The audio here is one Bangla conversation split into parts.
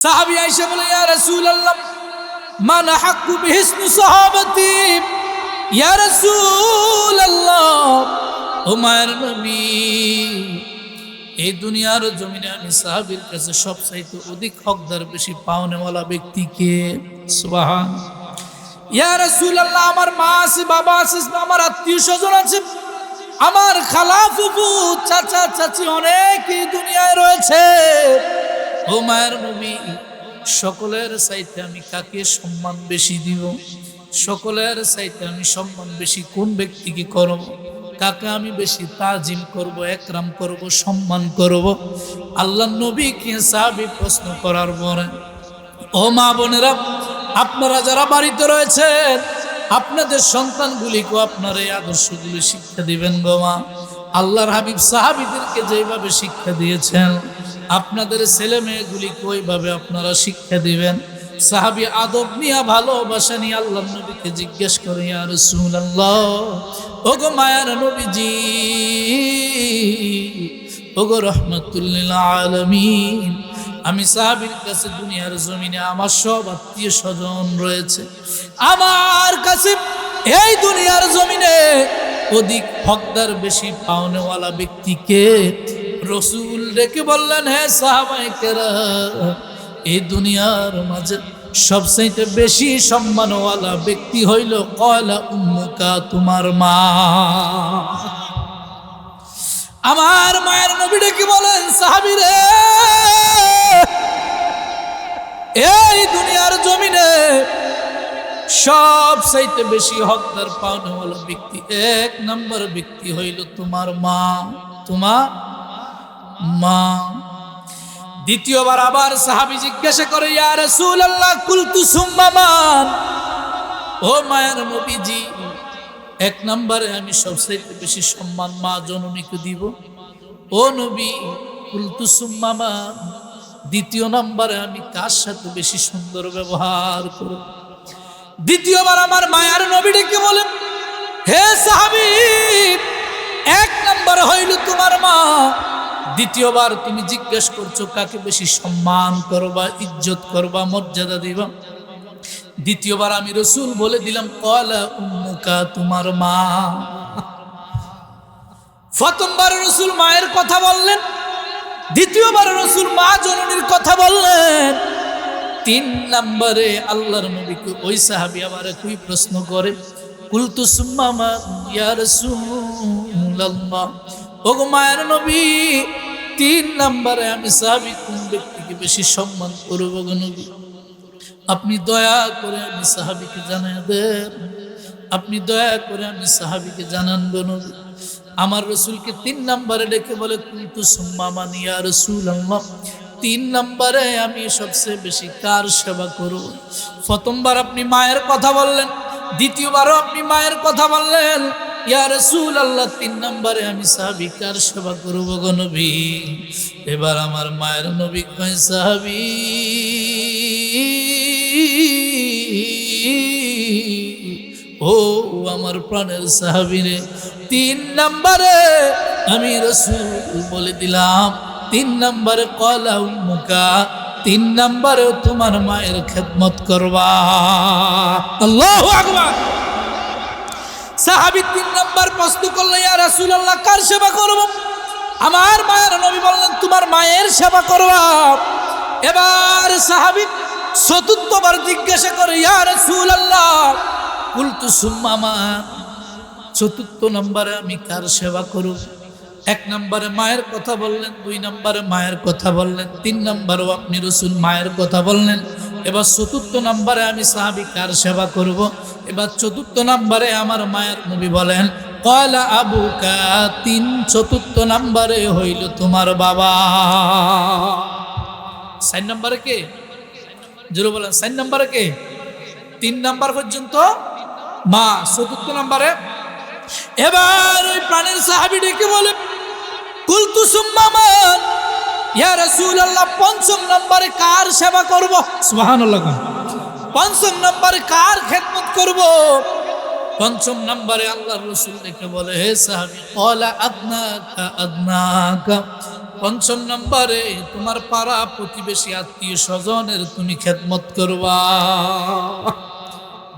সাহাবী আয়েশা বলে, ইয়া রাসূলুল্লাহ মান হাক্কু বিহিসনি সাহাবাতি। ইয়া রাসূলুল্লাহ, ও মায়ের নবী, এই দুনিয়ার জমিনে আমি সাহাবীর কাছে সবচাইতে অধিক হকদার, বেশি পাওনেওয়ালা ব্যক্তি কে? সুবহান। ইয়া রাসূলুল্লাহ, আমার মা আছে, বাবা আছে, আমার আত্মীয় স্বজন আছে, আমার খালা ফুফু চাচা চাচি অনেকেই দুনিয়ায় রয়েছে। ও মায়ের নবী, সকলের চাইতে আমি কাকে সম্মান বেশি দিব? সকলের চাইতে আমি সম্মান বেশি কোন ব্যক্তিকে করব? কাকে আমি বেশি তাজিম করব, একরাম করব, সম্মান করব? আল্লাহর নবীকে সাহাবী প্রশ্ন করার পরে, ও মা বোনেরা, আপনারা যারা বাড়িতে রয়েছেন, আপনাদের সন্তানগুলিকে আপনার এই আদর্শগুলি শিক্ষা দিবেন গো মা। আল্লাহর হাবিব সাহাবীদেরকে যেভাবে শিক্ষা দিয়েছেন, আপনাদের ছেলে মেয়েগুলিকে ওইভাবে আপনারা শিক্ষা দিবেন। সাহাবী আদব নিয়ে, ভালোবাসা নিয়ে আল্লাহর নবীকে জিজ্ঞেস করে, ইয়া রাসূলুল্লাহ, ওগো মায়ার নবীজি, ওগো রাহমাতুল লিল আলামিন, আমি সাহাবীর কাছে দুনিয়ার জমিনে আমার সব আত্মীয় স্বজন রয়েছে, আমার কাছে এই দুনিয়ার জমিনে অধিক হকদার, বেশি পাওনেওয়ালা ব্যক্তিকে? রসুল ডেকে বললেন, হে সাহাবায়ে কেরাম, এই দুনিয়ার মাঝে সবচাইতে বেশি সম্মানওয়ালা ব্যক্তি হইল ক্বালা উম্মুকা, তোমার মা। আমার মায়ের নবী ডেকে বলেন, সাহাবীরে, এই দুনিয়ার জমিনে সবচাইতে বেশি হকদার, পাওনেওয়ালা ব্যক্তি, এক নম্বর ব্যক্তি হইল তোমার মা, তোমার মা। দ্বিতীয়বার আবার সাহাবী জিজ্ঞাসা করে, ইয়া রাসূলুল্লাহ, কুলতু সুম্মা মান? ও মায়ের নবীজি, এক নম্বরে আমি সবচাইতে বেশি সম্মান মা জননীকে দিব। ও নবী, কুলতু সুম্মা মান? দ্বিতীয় নম্বরে আমি কার সাথে বেশি সুন্দর ব্যবহার করব? দ্বিতীয়বার আমার মায়ার নবী ডেকে বলেন, হে সাহাবী, এক নম্বর হইল তোমার মা, দ্বিতীয়বার তুমি জিজ্ঞেস করছো কাকে বেশি সম্মান করবা, ইজ্জত করবা, মর্যাদা দিবা। দ্বিতীয়বার আমি রাসূল বলে দিলাম, ক্বালা উম্মুকা, তোমার মা। প্রথমবার রাসূল মায়ের কথা বললেন, দ্বিতীয়বার রাসূল মা জননীর কথা বললেন, তিন নম্বরে আল্লাহর নবীকে ওই সাহাবী আবার একই প্রশ্ন করে, কুলতু সুম্মা মান ইয়া রাসূলুল্লাহ? ওগো মায়ের নবী, তিন নম্বরে আমি সাহাবী কোন ব্যক্তিকে বেশি সম্মান করব গো নবী? আপনি দয়া করে আমি সাহাবীকে জানিয়ে দেন, আপনি দয়া করে আমি সাহাবীকে জানান গো নবী। আমার রাসূলকে তিন নম্বরে ডেকে বলে, কুলতু সুম্মা মান ইয়া রাসূলুল্লাহ? তিন নম্বরে আমি সবচেয়ে বেশি কার সেবা করব? প্রথমবার আপনি মায়ের কথা বললেন, দ্বিতীয়বারও আপনি মায়ের কথা বললেন, ইয়া রাসূলুল্লাহ, তিন নম্বরে আমি সাহাবী কার সেবা করব গো নবী? এবার আমার মায়ের নবী কয়, সাহাবী, ও আমার প্রাণের সাহাবী রে, তিন নম্বরে আমি রাসূল বলে দিলাম, তিন নম্বরে ক্বালা উম্মুকা, তিন নম্বরে তোমার মায়ের খেদমত করবা। আল্লাহু আকবার। সাহাবী তিন নম্বর প্রশ্ন করলে, ইয়া রাসূলুল্লাহ, কার সেবা করব? আমার মায়ের নবী বললেন, তোমার মায়ের সেবা করবা। এবার সাহাবী চতুর্থবার জিজ্ঞাসা করে, ইয়া রাসূলুল্লাহ, কুলতু সুম্মা মান? চতুর্থ নম্বরে আমি কার সেবা করব? এক নম্বরে মায়ের কথা বললেন, দুই নম্বরে মায়ের কথা বললেন, তিন নম্বরেও আপনি রাসূল মায়ের কথা বললেন। এবার চতুর্থ নম্বরে আমি সাহাবী কার সেবা করব? এবার চতুর্থ নম্বরে আমার মায়ের নবী বলেন, ক্বালা আবুকা, চতুর্থ নম্বরে হইল তোমার বাবা। চার নম্বরে কে? জোরে বলেন, চার নম্বরে কে? তিন নম্বর পর্যন্ত মা, চতুর্থ নম্বরে। এবার ওই প্রাণের সাহাবী ডেকে বলে, কুলতু সুম্মা মান ইয়া রাসূলুল্লাহ? পঞ্চম নম্বরে কার সেবা করব? সুবহানাল্লাহ। পঞ্চম নম্বরে কার খেদমত করব? পঞ্চম নম্বরে আল্লাহর রাসূল ডেকে বলে, হে সাহাবী, ক্বালা আদনাকা আদনাকা, পঞ্চম নম্বরে তোমার পাড়া প্রতিবেশী আত্মীয় স্বজনের তুমি খেদমত করবা।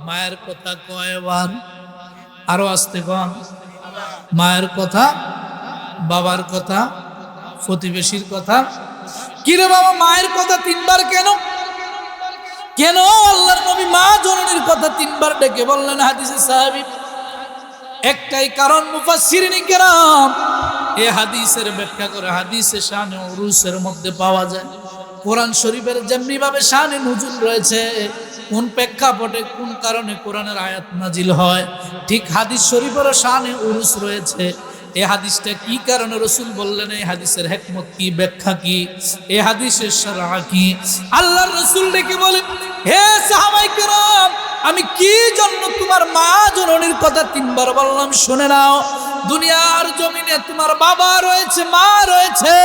মায়ের কথা কয়বার? আরো আসতে কন। মায়ের কথা, বাবার কথা, প্রতিবেশীর কথা। কিরে বাবা, মায়ের কথা তিনবার কেন? কেন আল্লাহর নবী মা জননীর কথা তিনবার ডেকে বললেন হাদিসে সাহাবী? একটাই কারণ, মুফাসসিরিন কিরাম এই হাদিসের ব্যাখ্যা করে হাদিসে শানে উরুসের মধ্যে পাওয়া যায়। কোরআন শরীফের যেমনি ভাবে শানে নুজুল রয়েছে, কোন প্রেক্ষাপটে কোন কারণে কোরআনের আয়াত নাজিল হয়, ঠিক হাদিস শরীফেরও শানে উরুস রয়েছে। এই হাদিসটা কি কারণে রাসূল বললেন, এই হাদিসের হিকমত কি, ব্যাখ্যা কি, এই হাদিসের শরআ কি? আল্লাহর রাসূল ডেকে বলেন, হে সাহাবায়ে কেরাম, আমি কি জন্য তোমার মা জননীর কথা তিনবার বললাম শুনে নাও। দুনিয়ার জমিনে তোমার বাবা রয়েছে, মা রয়েছে,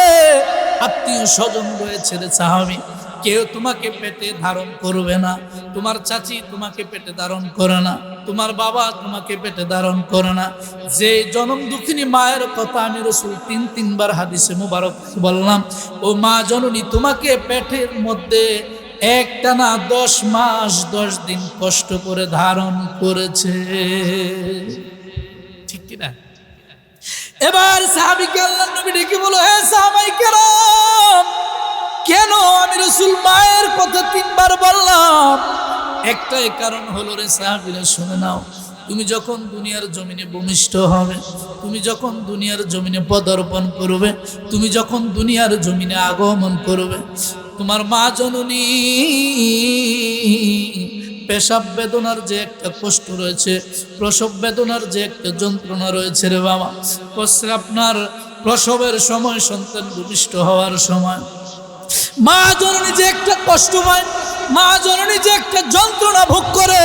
আত্মীয় স্বজন রয়েছে রে সাহাবী। কেউ তোমাকে পেটে ধারণ করবে না। তোমার চাচি তোমাকে পেটে ধারণ করে না, তোমার বাবা তোমাকে পেটে ধারণ করে না। যে জনম দুঃখিনী মায়ের কথা আমি রাসূল তিনবার হাদিসে মুবারক বললাম, ও মা জননী তোমাকে পেটের মধ্যে একটানা 10 মাস 10 দিন কষ্ট করে ধারণ করেছে, ঠিক কি না? এবার সাহাবীকে আল্লাহর নবী ডেকে বলো, হে সাহাবায়ে কেরাম, কেন আমি রাসূল মায়ের কথা তিনবার বললাম? একটাই কারণ হলো রে সাহাবীরা, শুনে নাও। তুমি যখন দুনিয়ার জমিনে ভূমিষ্ঠ হবে, তুমি যখন দুনিয়ার জমিনে পদার্পণ করবে, তুমি যখন দুনিয়ার জমিনে আগমন করবে, তোমার মা জননী পেশাব বেদনার যে একটা কষ্ট রয়েছে, প্রসব বেদনার যে একটা যন্ত্রণা রয়েছে রে বাবা, আপনার প্রসবের সময়, সন্তান ভূমিষ্ঠ হওয়ার সময় মা জননী যে একটা কষ্ট পায়, মা জননী যে একটা যন্ত্রণা ভোগ করে,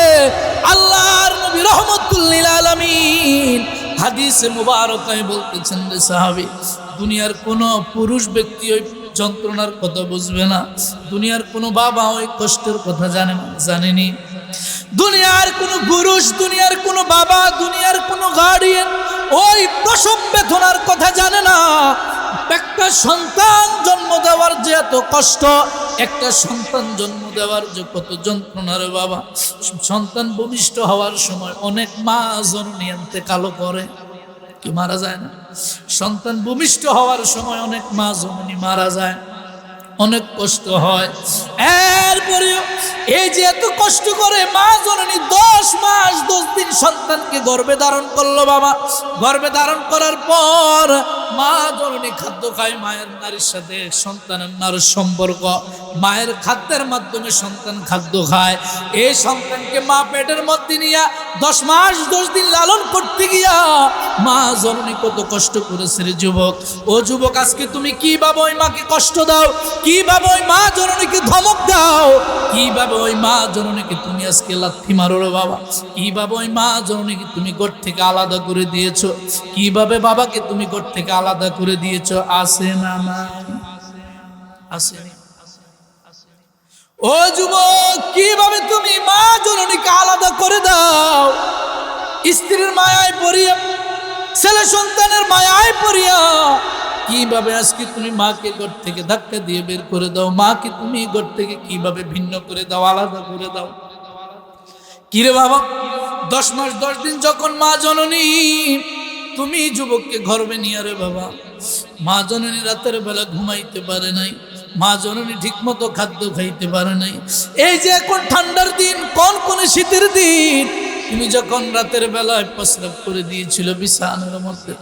আল্লাহর নবী রাহমাতুল লিল আলামিন হাদিসে মুবারকায় বলতেছেন রে সাহাবী, দুনিয়ার কোনো পুরুষ ব্যক্তি ওই যন্ত্রণার কথা বুঝবে না, দুনিয়ার কোনো বাবা ওই কষ্টের কথা জানে না, জানেনি। দুনিয়ার কোনো পুরুষ, দুনিয়ার কোনো বাবা, দুনিয়ার কোনো গার্ডিয়ান ওই প্রসব বেদনার কথা জানে না। একটা সন্তান জন্ম দেওয়ার যে এত কষ্ট, একটা সন্তান জন্ম দেওয়ার যে কত যন্ত্রণা রে বাবা। সন্তান ভূমিষ্ঠ হওয়ার সময় অনেক মা জননী ইন্তেকাল করে, কি মারা যায় না? সন্তান ভূমিষ্ঠ হওয়ার সময় অনেক মা জননী মারা যায়, অনেক কষ্ট হয়। এরপরে এই যে এত কষ্ট করে মা জননী 10 মাস 10 দিন সন্তানকে গর্ভে ধারণ করলো বাবা। গর্ভে ধারণ করার পর মা জননী খাদ্য খায়, মায়ের নারীর সাথে সন্তানের নারীর সম্পর্ক, মায়ের খাদ্যের মাধ্যমে সন্তান খাদ্য খায়। এই সন্তানকে মা পেটের মধ্যে নিয়ে 10 মাস 10 দিন লালন করতে গিয়া মা জননী কত কষ্ট করেছে রে যুবক। ও যুবক, আজকে তুমি কিভাবে ওই মাকে কষ্ট দাও, কিভাবে ওই মা জননীকে ধমক দাও, কিভাবে ওই মা জননীকে তুমি আজকে লাথি মারো রে বাবা, কিভাবে ওই মা জননীকে তুমি ঘর থেকে আলাদা করে দিয়েছো, কিভাবে বাবাকে তুমি ঘর থেকে আলাদা করে দিয়েছো। আসে না নাই? আসেনি? ও যুবক, কিভাবে তুমি মা জননীকে আলাদা করে দাও, স্ত্রীর মায়ায় পড়িয়া, ছেলে সন্তানের মায়ায় পড়িয়া কিভাবে আজকে তুমি মাকে ঘর থেকে ধাক্কা দিয়ে বের করে দাও, মাকে তুমি ঘর থেকে কিভাবে ভিন্ন করে দাও, আলাদা করে দাও। কিরে বাবা, 10 মাস 10 দিন যখন মা জননী, তুমি যুবককে গর্ভে নিয়ে রে বাবা, মা জননী রাতের বেলা ঘুমাইতে পারে নাই, মা জননী ঠিক মতো খাদ্য খাইতে পারে নাই। এই যে এখন ঠান্ডার দিন, কোন শীতের দিন, তুমি যখন রাতের বেলায় প্রস্রাব করে দিয়েছিল বিছানার মধ্যে,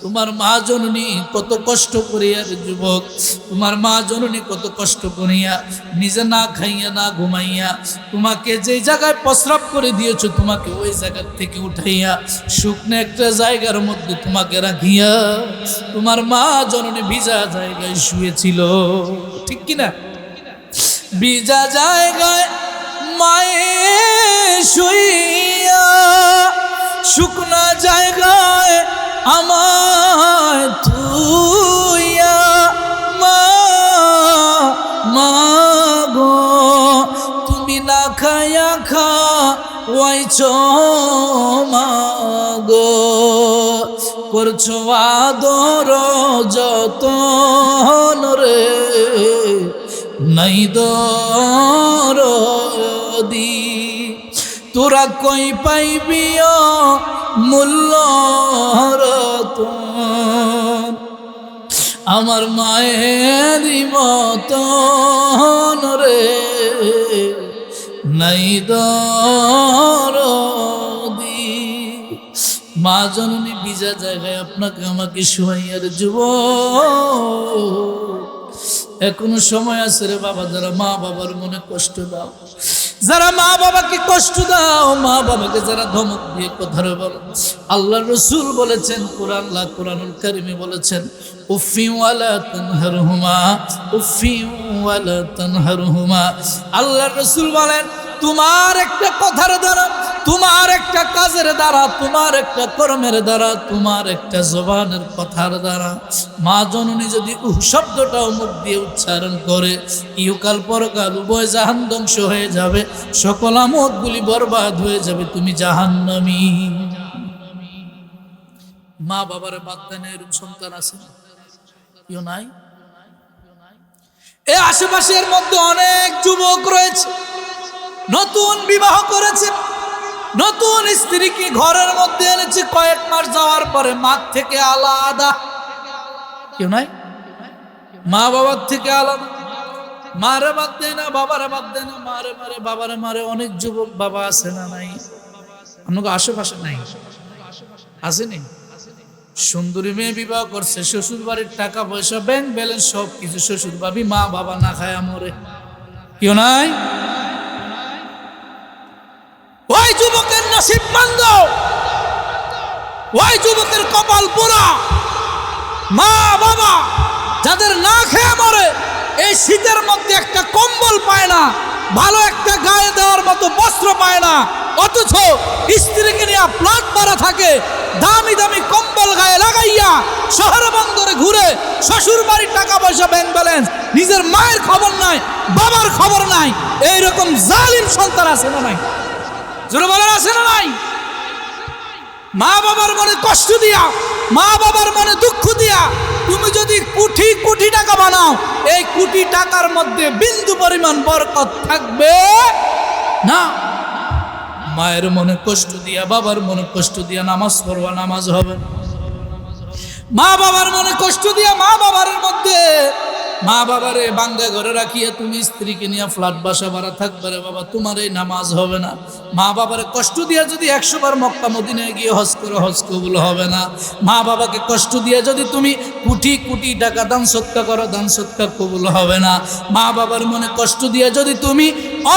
তোমার মা জননী কত কষ্ট করিয়া রে যুবক, তোমার মা জননী কত কষ্ট করিয়া নিজে না খাইয়া না ঘুমাইয়া তোমাকে যে জায়গায় প্রস্রাব করে দিয়েছো, তোমাকে ওই জায়গা থেকে উঠাইয়া শুকনো একটা জায়গার মধ্যে তোমাকে রাখিয়া তোমার মা জননী ভিজা জায়গায় শুয়েছিল, ঠিক কিনা? ভিজা জায়গায় মায়ে শুইয়া, শুকনা জায়গায় আমায় তুইয়া, মা গো তুমি না খায়া খাওয়াইছো মা গো, করছো আদর যতন রে, নাই দরদি তোরা কই পাইবি মূল্য রতন, আমার মায়ের মতন রে, নাই দরদি। মা জননী ভিজা জায়গায় আপনাকে আমাকে শুয়াইয়ার যুব, এখনো সময় আছে রে বাবা। যারা মা বাবার মনে কষ্ট দাও, যারা মা বাবাকে কষ্ট দাও, মা বাবাকে যারা ধমক দিয়ে কথা বলো, আল্লাহ রসুল বলেছেন, কোরআনুল কারিমে বলেছেন, উফি ওয়ালা তানহারহুমা, উফি ওয়ালা তানহারহুমা। আল্লাহ রসুল বলেন, তোমার একটা কথার দ্বারা, তোমার একটা কাজের দ্বারা, তোমার একটা কর্মের দ্বারা, তোমার একটা জবানের কথার দ্বারা মা জননী যদি শব্দটাও মুখ দিয়ে উচ্চারণ করে, ইহকাল পরকাল উভয় জাহান ধ্বংস হয়ে যাবে, সকল আমলগুলি বরবাদ হয়ে যাবে, তুমি জাহান্নামী। মা বাবার বাদ দেয় না, এরকম সন্তান আছে কেউ নাই? এই আশেপাশের মধ্যে অনেক যুবক রয়েছে, নতুন বিবাহ করেছে, নতুন স্ত্রীকে ঘরের মধ্যে এনেছে, কয়েক মাস যাওয়ার পরে মা থেকে আলাদা। কেউ নাই? মা বাবার থেকে আলাদা, মারে বাদ দেয় না, বাবারে বাদ দেয় না, মারে মারে বাবারে মারে। অনেক যুবক বাবা আছে না নাই? আপনাকে আশেপাশে নাই? আসেনি? সুন্দরী মেয়ে বিবাহ করছে, শ্বশুর বাড়ির টাকা পয়সা ব্যাংক ব্যালেন্স সব কিছু, শ্বশুর ভাবি মা বাবা না খায় মরে। কেউ নাই? ওই যুবকের নসিব মন্দ, ওই যুবকের কপাল পোড়া। মা বাবা যাদের না খেয়ে মরে, এই শীতের মধ্যে একটা কম্বল পায় না, ভালো একটা গায়ে দেওয়ার মতো বস্ত্র পায় না, অথচ স্ত্রীকে নিয়ে প্লট মারা থাকে, দামি দামি কম্বল গায়ে লাগাইয়া শহর বন্দরে ঘুরে, শ্বশুর বাড়ির টাকা পয়সা ব্যাংক ব্যালেন্স, নিজের মায়ের খবর নাই, বাবার খবর নাই। এইরকম জালিম সন্তান আছে না নাই? জোরে বলার আছে না নাই? মা বাবার মনে কষ্ট দিয়া, মা বাবার মনে দুঃখ দিয়া তুমি যদি কোটি কোটি টাকা বানাও, এই কোটি টাকার মধ্যে বিন্দু পরিমাণ বরকত থাকবে না। মায়ের মনে কষ্ট দিয়া, বাবার মনে কষ্ট দিয়া নামাজ পড়বা, নামাজ হবে না। মা বাবার মনে কষ্ট দিয়া, মা বাবার মধ্যে, মা বাবারে বাঙ্গা ঘরে রাখিয়া তুমি স্ত্রীকে নিয়ে ফ্ল্যাট বাসা ভাড়া থাকবে রে বাবা, তোমার এই নামাজ হবে না। মা বাবারে কষ্ট দিয়া যদি 100 বার মক্কা মদিনায় গিয়ে হজ করো, হজ কবুল হবে না। মা বাবাকে কষ্ট দিয়া যদি তুমি কোটি কোটি টাকা দান সৎকা করো, দান সৎকা কবুল হবে না। মা বাবার মনে কষ্ট দিয়া যদি তুমি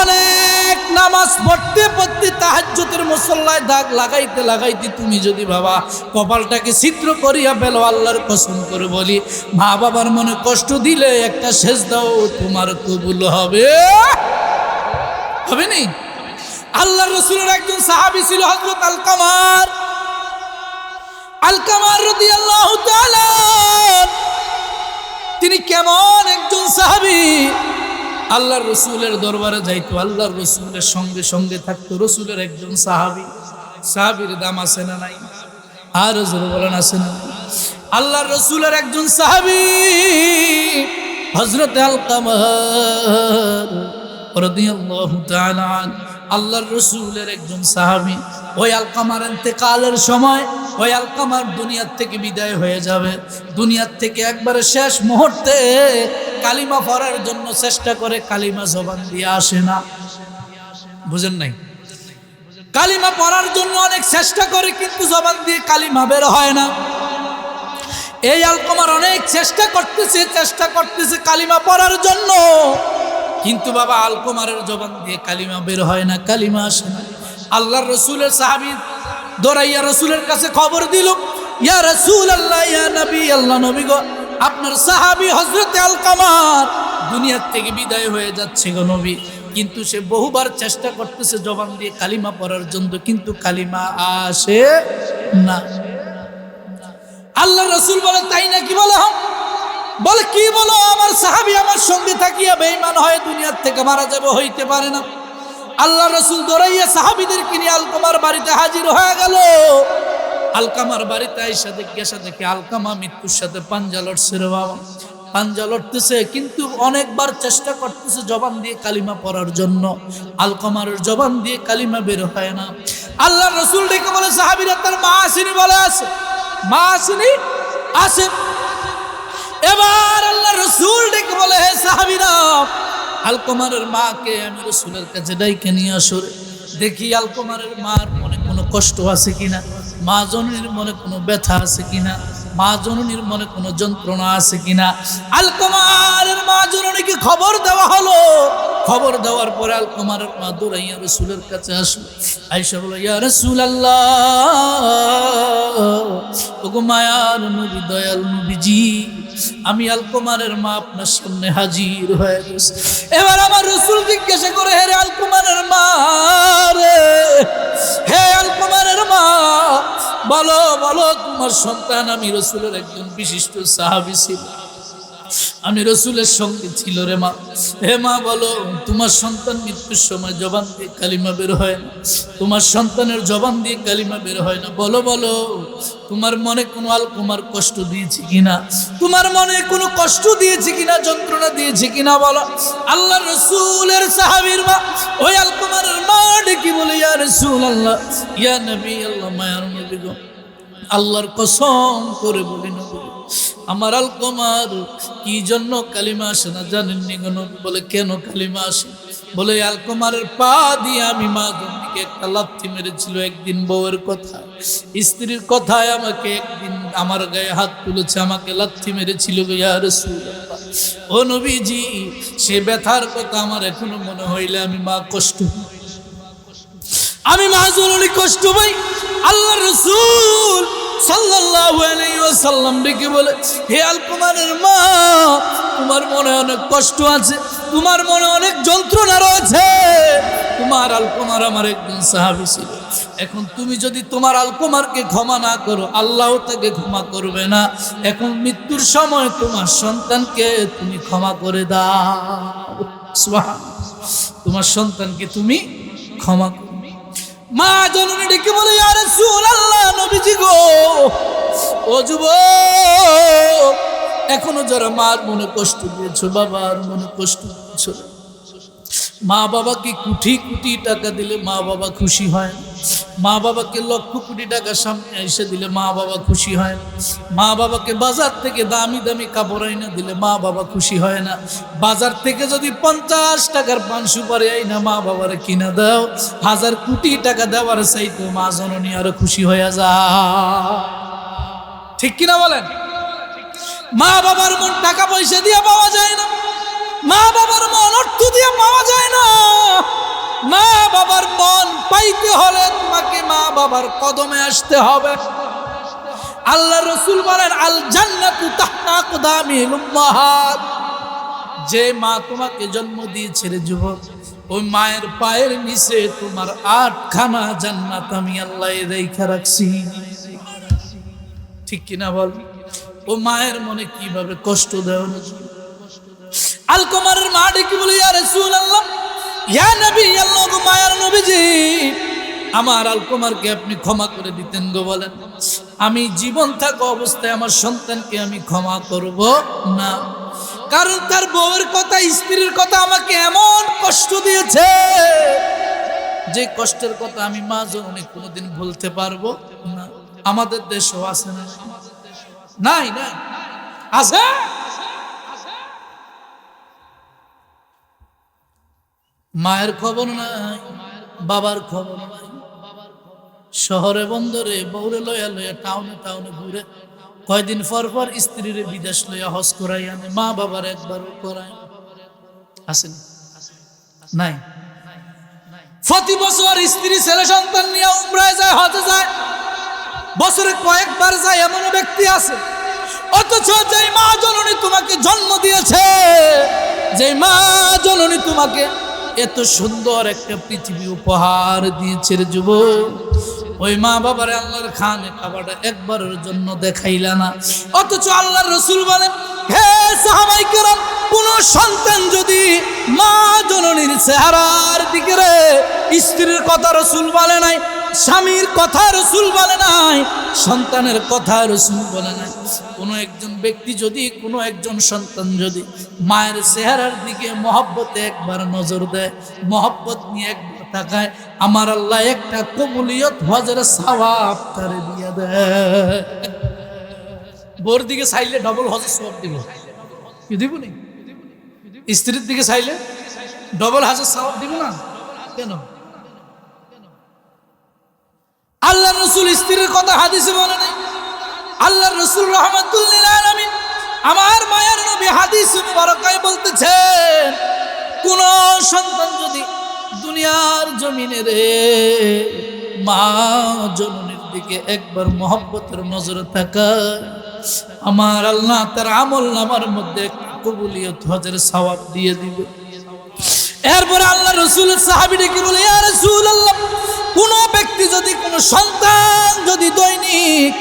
অনেক নামাজ পড়তে পড়তে তাহাজ্জুদের মুসল্লায় দাগ লাগাইতে লাগাইতে তুমি যদি বাবা কপালটাকে ছিদ্র করিয়া ফেলো, আল্লাহর কসম করে বলি, মা বাবার মনে কষ্ট দিলে একটা সেজদাও তোমার কবুল হবে হবে নি? আল্লাহর রাসূলের একজন সাহাবী ছিল হযরত আলকামার, আলকামার রাদিয়াল্লাহু তাআলা। তিনি কেমন একজন সাহাবী, আল্লাহর রাসূলের দরবারে যাইতো, আল্লাহর রাসূলের সঙ্গে সঙ্গে থাকতো। রাসূলের একজন সাহাবী, সাহাবীর দাম আছে না নাই? আর জোরে বলেন আছে না? আল্লাহর রাসূলের একজন সাহাবী হযরত আলকামা রাদিয়াল্লাহু তাআলা, আল্লাহর রাসূলের একজন সাহাবী। ওই আলকামার ইন্তেকালের সময়, ওই আলকামার দুনিয়ার থেকে বিদায় হয়ে যাবে, দুনিয়ার থেকে একবারে শেষ মুহূর্তে কালিমা পড়ার জন্য চেষ্টা করে, কালিমা জবান দিয়ে আসে না। বুঝেন নাই? কালিমা পড়ার জন্য অনেক চেষ্টা করে, কিন্তু জবান দিয়ে কালিমা বের হয় না। এই আলকামার অনেক চেষ্টা করতেছে কালিমা পড়ার জন্য, কিন্তু বাবা আলকামারের জবান দিয়ে কালিমা বের হয় না, কালিমা আসে না। আল্লাহর রাসূলের সাহাবী দৌড়াইয়া রাসূলের কাছে খবর দিল, ইয়া রাসূলুল্লাহ, ইয়া নবী, আল্লাহ নবী গো, আপনার সাহাবী হযরত আলকামার দুনিয়ার থেকে বিদায় হয়ে যাচ্ছে গো নবী, কিন্তু সে বহুবার চেষ্টা করতেছে জবান দিয়ে কালিমা পড়ার জন্য, কিন্তু কালিমা আসে না। আল্লাহ রাসূল বলে, তাই নাকি? বলে হ্যাঁ। বলে কি বলো? আমার সাহাবী আমার সঙ্গে থাকিয়া বেঈমান হয়ে দুনিয়ার থেকে মারা যাবে, হইতে পারে না। আল্লাহ রাসূল দৌড়াইয়া সাহাবীদেরকে নিয়ে আলকামার বাড়িতে হাজির হয়ে গেল। আলকামার বাড়িতে আইসা দেখে আলকামা মৃত্যুর সাথে পাঞ্জা লড়ছে রে বাবা, পাঞ্জা লড়তেছে, কিন্তু অনেকবার চেষ্টা করতেছে জবান দিয়ে কালিমা পড়ার জন্য, আলকামার জবান দিয়ে কালিমা বের হয় না। আল্লাহ রসুল ডেকে বলে সাহাবীরা তার মা আসেনি, বলে আছে, মা আসেনি, আসেন। এবার আল্লাহ রসুল ডেকে বলে হে সাহাবীরা, আলকামারের মাকে আমি রসুলের কাছে ডাইকে নিয়ে আসো, দেখি আলকামারের মার মনে কোনো কষ্ট আছে কিনা, মা জননীর মনে কোনো ব্যথা আছে কিনা, মা জননীর মনে কোনো যন্ত্রণা আছে কিনা। আলকামারের মা জননীকে খবর দেওয়া হলো। খবর দেওয়ার পরে আলকামারের মা দৌড়াইয়া রসুলের কাছে আসলো, আয়েশা বলে ইয়া রাসূলুল্লাহ, ওগো মায়ার নবী, দয়াল নবীজি, আমি আলকামারের মা আপনার সামনে হাজির হয়ে গেছি। এবার আমার রসুল জিজ্ঞাসা করে হে আলকামারের মা রে, হে আলকামারের মা, বলো বলো তোমার সন্তান, আমি রসুলের একজন বিশিষ্ট সাহাবী ছিল, আমি রসুলের সঙ্গে ছিল রে মা, হে মা বলো তোমার সন্তান মৃত্যুর সময় জবান দিয়ে কালিমা বের হয় না, তোমার সন্তানের জবান দিয়ে কালিমা বের হয় না, বলো বলো তোমার মনে কোনো আলকামার কষ্ট দিয়েছে কিনা, তোমার মনে কোনো কষ্ট দিয়েছে কিনা, যন্ত্রণা দিয়েছে কিনা বলো। আল্লাহ রসুলের সাহাবীর মা ওই আলকামারের মা ডেকে বলে ইয়া রাসূলুল্লাহ, ইয়া নবী আল্লাহ, মায়ার নবী গো, আল্লাহর কসম করে বলি নবী, আমার আলকামার কি জন্য কালিমা আসে না জানেননি গো নবী? বলে কেন কালিমা আসে? বলে আলকামারের পা দিয়ে আমি মা জননীকে একটা লাথি মেরেছিল একদিন, বউয়ের কথা, স্ত্রীর কথায় আমাকে একদিন আমার গায়ে হাত তুলেছে, আমাকে লাথি মেরেছিল গো ইয়া রাসূলুল্লাহ। ও নবীজি, সে ব্যথার কথা আমার এখনো মনে হইলে আমি মা কষ্ট, আমি মা জননী কষ্ট পাই। আল্লাহ রাসূল সাল্লাল্লাহু আলাইহি ওয়াসাল্লাম ডেকে বলে হে আলকামারের মা, তোমার মনে অনেক কষ্ট আছে, তোমার মনে অনেক যন্ত্রণা রয়েছে, তোমার আলকামার আমার একজন সাহাবী ছিল, এখন তুমি যদি তোমার আলকামারকে ক্ষমা না করো, আল্লাহ তাকে ক্ষমা করবে না, এখন মৃত্যুর সময় তোমার সন্তানকে তুমি ক্ষমা করে দাও, সুবহানাল্লাহ, তোমার সন্তানকে তুমি ক্ষমা করো। মা জননী ডেকে বলে ইয়া রাসূলুল্লাহ, নবীজি গো, ও যুবক, এখনো যারা মার মনে কষ্ট দিয়েছো, বাবার মনে কষ্ট দিয়েছো, মা বাবাকে কোটি কোটি টাকা দিলে মা বাবা খুশি হয় না, মা বাবাকে লক্ষ কোটি টাকা সামনে এসে দিলে মা বাবা খুশি হয় না, মা বাবাকে বাজার থেকে দামি দামি কাপড় আইনা দিলে মা বাবা খুশি হয় না, বাজার থেকে যদি 50 টাকার পান সুপারি আইনা মা বাবারে কিনা দাও, 1000 কোটি টাকা দেওয়ার চাইতে মা জননী আরো খুশি হয়ে যায়, ঠিক কিনা বলেন? মা বাবার মন টাকা পয়সা দিয়ে পাওয়া যায় না, মা বাবার মন অর্থ দিয়ে পাওয়া যায় না, মা বাবার মন পাইতে হলে তোমাকে মা বাবার কদমে আসতে হবে। আল্লাহ রসুল বলেন আল জান্নাতু তাহতা আকদামিল উম্মাহাত, যে মা তোমাকে জন্ম দিয়েছে রে যুবক, ওই মায়ের পায়ের নিচে তোমার 8খানা জান্নাত আমি আল্লাহ রেখে রাখছি, ঠিক কিনা বল? ও মায়ের মনে কিভাবে কষ্ট দেওয়া। আলকামারের মা ডেকে বলে ইয়া রাসূলুল্লাহ, ইয়া নবী আল্লাহ, গো মায়ার নবীজি, আমার আলকামারকে আপনি ক্ষমা করে দিতেন গো। বলেন আমি জীবন থাকা অবস্থায় আমার সন্তানকে আমি ক্ষমা করব না, কারণ তার বউয়ের কথা, স্ত্রীর কথা আমাকে এমন কষ্ট দিয়েছে, যে কষ্টের কথা আমি মা জননী কোনোদিন ভুলতে পারবো না। আমাদের দেশও আছে না? নাই নাই আছে। মায়ের খবর নাই, বাবার খবর নাই, শহরে বন্দরে বউরে লয়া লয়া টাউনে টাউনে ঘুরে, কয়দিন পর পর স্ত্রীর বিদেশ লইয়া হজ করাই আনে, মা বাবার একবারও করায় আসেন নাই। প্রতি বছর স্ত্রী ছেলে সন্তান নিয়ে উমরায় যায়, হজে যায়, বছরে কয়েকবার যায় এমন ব্যক্তি আছে। অথচ যে মা জননী তোমাকে জন্ম দিয়েছে, যে মা জননী তোমাকে এত সুন্দর একটা পৃথিবী উপহার দিয়েছে রে যুবক, ওই মা বাবার আল্লাহর খানে কাবাটা একবারের জন্য দেখাইলা না। অথচ আল্লাহর রাসূল বলেন হে সাহাবায়ে কেরাম, কোন সন্তান যদি মা জননীর চেহারার দিকে রে, স্ত্রীর কথা রাসূল বলে নাই, স্বামীর কথা রাসূল বলে নাই, সন্তানের কথা রাসূল বলে নাই। কোনো একজন ব্যক্তি যদি, কোনো একজন সন্তান যদি মায়ের চেহারার দিকে মহব্বতে একবার নজর দেয়, মহব্বত নিয়ে একবার তাকায়, আমার আল্লাহ একটা কবুলিয়ত হজের সওয়াব তারে দিয়ে দেয়। বোর দিকে চাইলে ডবল হজের সওয়াব দিব, কি দিব নি? স্ত্রীর দিকে চাইলে ডবল হজের সওয়াব দিব না কেন? আল্লাহর রাসূল স্ত্রীর কথা হাদিসে বলে নাই। আল্লাহর রাসূল রাহমাতুল লিল আলামিন আমার মায়ের নবী হাদিস মুবারকায় বলতেছেন, কোন সন্তান যদি দুনিয়ার জমিনে রে মা জননীর দিকে একবার মহব্বতের নজরে তাকায়, আমার আল্লাহ তার আমল নামার মধ্যে কবুলিয়ত হজের সওয়াব দিয়ে দিবে। এরপরে আল্লাহ রাসূল সাহাবী ডেকে বলে, ইয়া রাসূলুল্লাহ, কোন ব্যক্তি যদি, কোন সন্তান যদি দৈনিক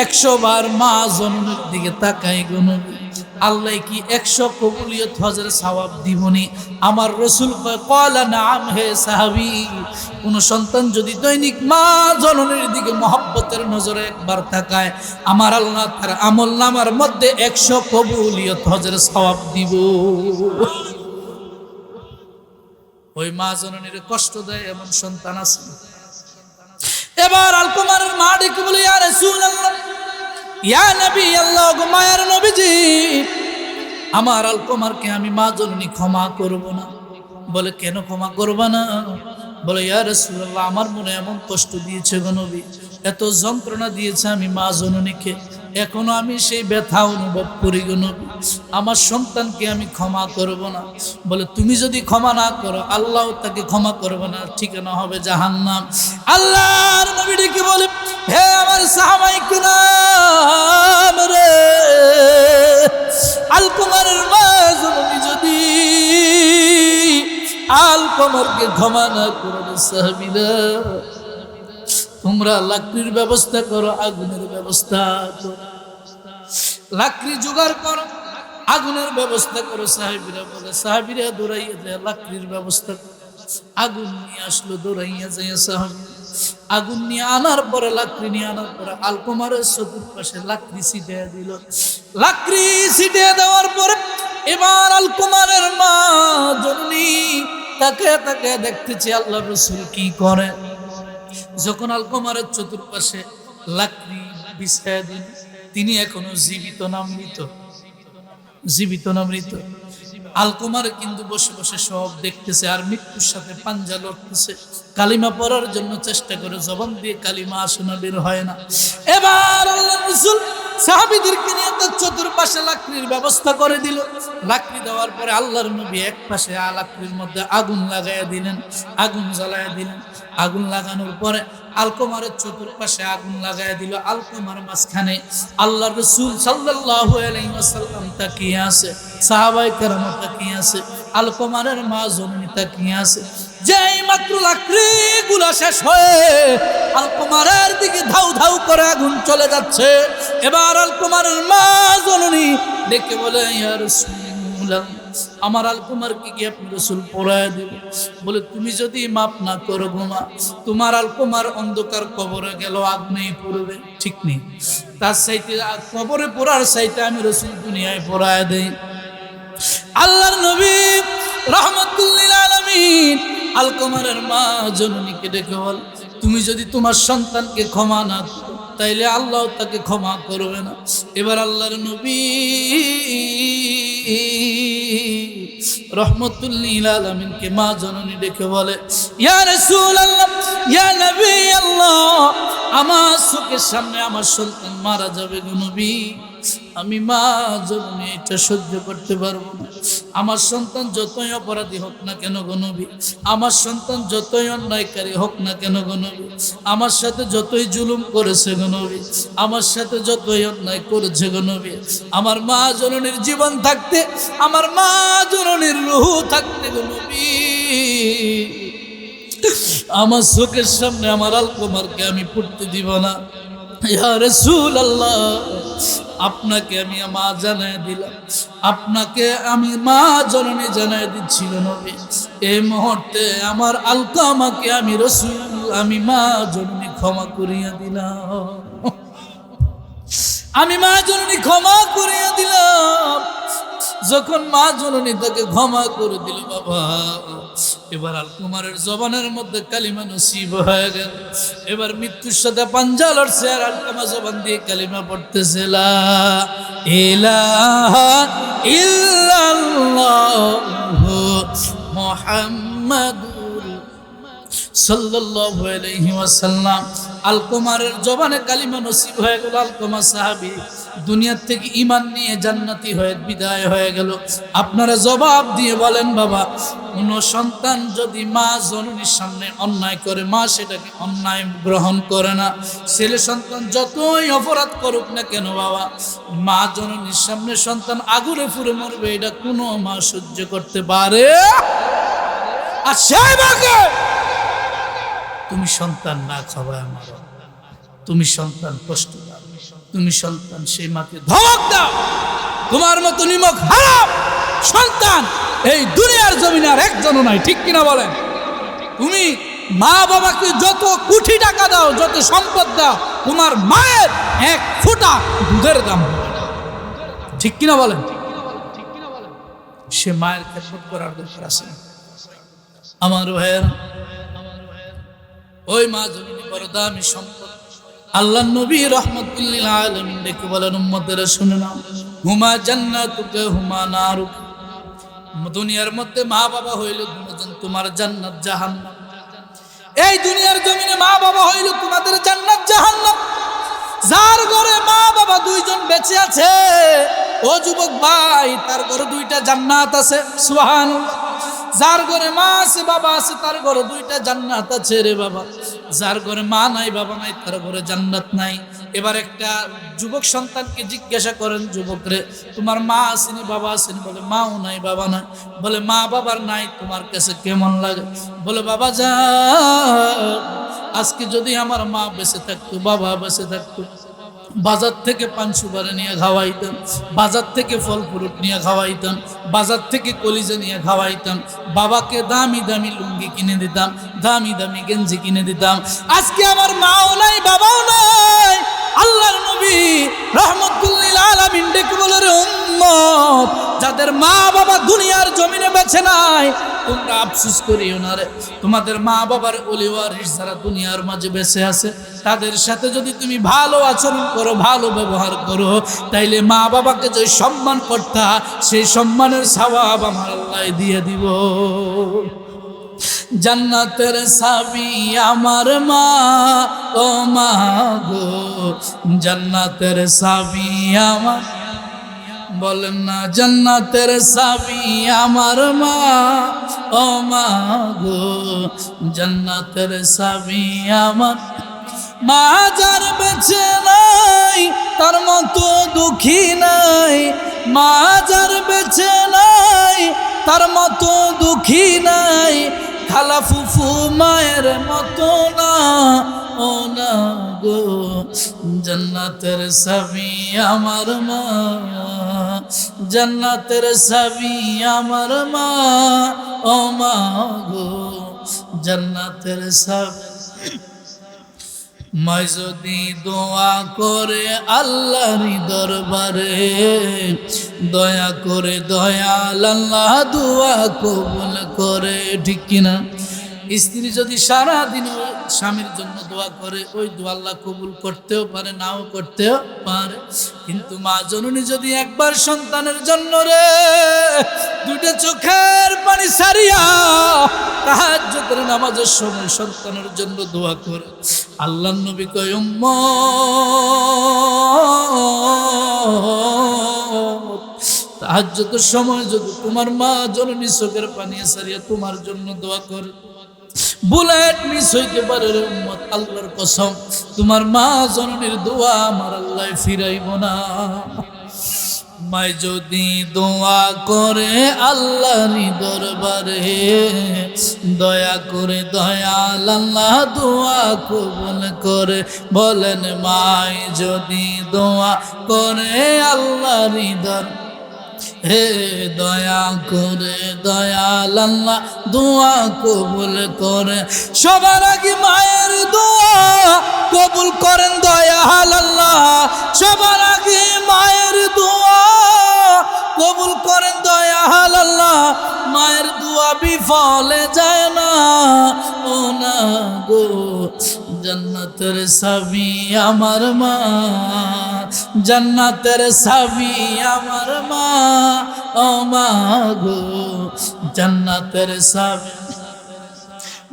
100 বার মা জননীর দিকে তাকায়, আল্লাহ কি 100 কবুলিয়ত হজের সওয়াব দিবনি? আমার রাসূল কয়, ক্বালা নাআম, হে সাহাবী, কোন সন্তান যদি দৈনিক মা জননীর দিকে মহব্বতের নজরে একবার তাকায়, আমার আল্লাহ তার আমল নামার মধ্যে 100 কবুলিয়ত হজের সওয়াব দিব। ওই মা জননীর কষ্ট দেয় এমন সন্তান আছে। এবার আলকমার মা ডেকে বলে, ইয়া রাসূলুল্লাহ, ইয়া নবী আল্লাহ, গো মায়ের নবীজি, আমার আলকমারকে আমি মা জননী ক্ষমা করব না। বলে, কেন ক্ষমা করবা না? বলে, ইয়া রাসূলুল্লাহ, আমার মনে এমন কষ্ট দিয়েছে গো নবী, এত যন্ত্রণা দিয়েছে আমি মা জননীকে, এখনো আমি সেই ব্যথা অনুভব করি গো নবী, আমার সন্তানকে আমি ক্ষমা করব না। বলে, তুমি যদি ক্ষমা না করো আল্লাহ তাকে ক্ষমা করবে না, ঠিকানা হবে জাহান্নাম। আল্লাহর নবী ডেকে বলে, হে আমার সাহাবায়ে কিরাম রে, আলকমারের মা জননী যদি আলকমারকে ক্ষমা না করো, সাহাবীরা তোমরা লাকড়ির ব্যবস্থা করো, আগুনের ব্যবস্থা করো, লাকড়ি জোগাড় করো, আগুনের ব্যবস্থা করো। সাহাবীরা বলে, সাহাবীরা দৌড়াইয়া যায় লাকড়ির ব্যবস্থা করো। আগুন নিয়ে আসলো, দৌড়াইয়া যায় সাহাবী, আগুন নিয়ে আনার পরে, লাকড়ি নিয়ে আনার পরে আলকমারের চতুর্পাশে লাকড়ি ছিটিয়ে দিল। লাকড়ি ছিটিয়ে দেওয়ার পরে এবার আলকমারের মা জননী তাকে তাকে দেখতেছে আল্লাহর রাসূল কি করে। যখন আলকমারের চতুর্পাশে লাকড়ি বিছায়া দিন, তিনি এখনো জীবিত না মৃত? জীবিত না মৃত? আলকমার কিন্তু বসে বসে সব দেখতেছে আর মৃত্যুর সাথে পাঞ্জা লড়তেছে। কালিমা পড়ার জন্য চেষ্টা করে, জবান দিয়ে কালিমা আসে না, বের হয় না। এবার আল্লাহর রাসূল সাহাবীদেরকে নিয়ে তার চতুর্পাশে লাকড়ির ব্যবস্থা করে দিল। লাকড়ি দেওয়ার পরে আল্লাহর নবী এক পাশে লাকড়ির মধ্যে আগুন লাগাইয়া দিলেন, আগুন জ্বালাইয়া দিলেন। আগুন লাগানোর পরে আলকমারের চতুর্পাশে আগুন লাগাইয়া দিল। আলকমার মাঝখানে আল্লাহর রাসূল সাল্লাল্লাহু আলাইহি ওয়াসাল্লাম তাকিয়ে আছে, সাহাবায়ে কেরাম তাকিয়ে আছে, আলকমারের মা জননী তাকিয়ে আছে। যেই মাত্র লাকড়িগুলো শেষ হয়ে আলকমারের দিকে ধাউ ধাউ করে আগুন চলে যাচ্ছে, এবার আলকমারের মা জননী ডেকে বলে, ইয়া রাসূলুল্লাহ, আমার আলকমারকে কি আপনি রাসূল পড়ায় দিব? বলে, তুমি যদি মাপ না করো গো মা, তোমার আলকমার অন্ধকার কবরে গেল, আগুনেই পড়বে, ঠিক নেই? তার চাইতে কবরে পড়ার চাইতে আমি রাসূল দুনিয়ায় পড়ায় দেই। আল্লাহর নবী রাহমাতুল লিল আলামিন আলকমারের মা জননীকে ডেকে বল, তুমি যদি তোমার সন্তানকে ক্ষমা না করো তাইলে আল্লাহ তাকে ক্ষমা করবে না। এবার আল্লাহর নবী রহমতুল লিল আলামিনকে মা জননী ডেকে বলে, ইয়া রাসূলুল্লাহ, ইয়া নবী আল্লাহ, আমার চোখের সামনে আমার সন্তান মারা যাবে গো নবী, আমি মা জননী এটা সহ্য করতে পারবো না। আমার সন্তান যতই অপরাধী হোক না কেন গো নবী, আমার সন্তান যতই অন্যায়কারী হোক না কেন গো নবী, আমার সাথে যতই জুলুম করেছে গো নবী, আমার সাথে যতই অন্যায় করেছে গো নবী, আমার মা জননীর জীবন থাকতে, আমার মা জননীর রূহ থাকতে গো নবী, আমার চোখের সামনে আমার আলকমারকে আমি পড়তে দিব না। ইয়া রাসূলুল্লাহ, আপনাকে আমি মা জানায় দিলাম, আপনাকে আমি মা জননী জানায় দিচ্ছিল নবী, এই মুহূর্তে আমার আলকামাকে আমি রাসূল আমি মা জননী ক্ষমা করিয়া দিলাম, আমি মা জননী ক্ষমা করিয়া দিলাম। যখন মা জননী তাকে ক্ষমা করে দিল বাবা, এবার আলকুমারের জবানের মধ্যে কালিমা নসিব হয়ে গেল। এবার মৃত্যুর সাথে পাঞ্জা লড়ছে, আর আলকামা জবান দিয়ে কালিমা পড়তেছে, লা ইলাহা ইল্লাল্লাহু মুহাম্মাদুর সাল্লাল্লাহু আলাইহি ওয়াসাল্লাম। আলকুমারের জবানে কালিমা নসিব হয়ে গেল। আলকুমা সাহাবী দুনিয়ার থেকে ঈমান নিয়ে জান্নাতি হয়ে বিদায় হয়ে গেল। আপনারা জবাব দিয়ে বলেন বাবা, কোন সন্তান যদি মা জননীর সামনে অন্যায় করে, মা সেটাকে অন্যায় গ্রহণ করে না। ছেলে সন্তান যতই অপরাধ করুক না কেন বাবা, মা জননীর সামনে সন্তান আগুনে পুড়ে মরবে, এটা কোনো মা সহ্য করতে পারে। আর সেই মাকে তুমি সন্তান না খাওয়ায় মারো, তুমি সন্তান কষ্ট দাও, তুমি সন্তান সেই মাকে ধমক দাও। তোমার মতো নিমক হারাম সন্তান এই দুনিয়ার জমিনে আর একজনও নাই, ঠিক কিনা বলেন? তুমি মা বাবাকে যত কোটি টাকা দাও, যত সম্পদ দাও, তোমার মায়ের এক ফোঁটা দুধের দাম হবে না, ঠিক কিনা বলেন? সে মায়ের খেদমত করার দরকার আছে আমার ভাইয়ের। ওই মা জননী বড় দামি সম্পদ। আল্লাহ নবী রাহমাতুল্লিল আলামিন ডেকে বলেন, উম্মতেরা শুনে নাও, হুমা জান্নাতুকা হুমা নারুকা। দুনিয়ার মধ্যে মা বাবা হইল দুজন তোমার জান্নাত জাহান্নাম। এই দুনিয়ার জমিনে মা বাবা হইল তোমাদের জান্নাত জাহান্নাম। যার ঘরে মা বাবা দুইজন বেঁচে আছে, ও যুবক ভাই, তার ঘরে দুইটা জান্নাত আছে, সুবহানাল্লাহ। যার ঘরে মা আছে বাবা আছে, তার ঘরে দুইটা জান্নাত আছে রে বাবা। যার ঘরে মা নাই বাবা নাই, তার ঘরে জান্নাত নাই। এবার একটা যুবক সন্তানকে জিজ্ঞাসা করেন, যুবক রে, তোমার মা আসেনি বাবা আসেনি? বলে মাও নাই বাবা নাই। বলে মা বাবার নাই, তোমার কাছে কেমন লাগে? বলে বাবা যা, আজকে যদি আমার মা বেঁচে থাকতো, বাবা বেঁচে থাকতো, বাজার থেকে পান সুপারি নিয়ে খাওয়াইতাম, বাজার থেকে ফল ফ্রুট নিয়ে খাওয়াইতাম, বাজার থেকে কলিজা নিয়ে খাওয়াইতাম, বাবাকে দামি দামি লুঙ্গি কিনে দিতাম, দামি দামি গেঞ্জি কিনে দিতাম। আজকে আমার মাও নাই বাবাও নাই। আল্লাহর নবী রাহমাতুল্লিল আলামিন ডেকে বলে, রে উম্মত, যাদের মা বাবা দুনিয়ার জমিনে বেঁচে নাই, তোমরা আফসোস করিও না রে। তোমাদের মা বাবার ওলি ওয়ারিস যারা দুনিয়ার মাঝে বেঁচে আছে, তাদের সাথে যদি তুমি ভালো আচরণ করো, ভালো ব্যবহার করো, তাইলে মা বাবাকে যে সম্মান করতা, সেই সম্মানের সওয়াব আমার আল্লাহ দিয়ে দিব। জান্নাতের চাবি আমার মা, ও মা গো, জান্নাতের চাবি আমার, বলেন না, জান্নাতের চাবি আমার মা, ও মা গো, জান্নাতের চাবি আমার। মা যার বেঁচে নাই, তার মতো দুঃখী নাই। মা যার বেঁচে নাই, তার মতো দুঃখী নাই। খালা ফুফু মায়ের মতো না, ও না গো, জান্নাতের চাবি আমার মা, জান্নাতের চাবি আমার মা, ও মা গো, জান্নাতের চাবি। মাই যদি দোয়া করে আল্লাহর দরবারে, দয়া করে দয়াল আল্লাহ দোয়া কবুল করে, ঠিক কিনা? স্ত্রী যদি সারাদিন স্বামীর জন্য দোয়া করে, ওই দোয়া আল্লাহ কবুল করতেও পারে, নাও করতেও পারে। কিন্তু মা জননী যদি একবার সন্তানের জন্য রে দুইটা চোখের পানি সারিয়া তাহাজ্জুদের নামাজের সময় সন্তানের জন্য দোয়া করে, আল্লাহর নবী কয়, উম্মত, তাহাজ্জুদের সময় যদি তোমার মা জননী চোখের পানি সারিয়া তোমার জন্য দোয়া করে, বুলেট মিস হইতে পারে রে উম্মত, আল্লাহর কসম তোমার মা জননীর দোয়া আমার আল্লাহ ফিরাইব না। মাই যদি দোয়া করে আল্লাহর দরবারে, দয়া করে দয়াল আল্লাহ দোয়া কবুল করে। বলেন মাই যদি দোয়া করে আল্লাহর দরবারে, হে দয়া করে দয়াল আল্লাহ দোয়া কবুল করে, সবার আগে মায়ের দোয়া কবুল করেন দয়াল আল্লাহ, সবার আগে মায়ের দোয়া কবুল করেন দয়াল আল্লাহ। মায়ের দোয়া বিফলে যায় না, ও না গো জান্নাতের সাবি আমার মা, জান্নাতের সাবি আমার মা, ও মা গো জান্নাতের সাবি।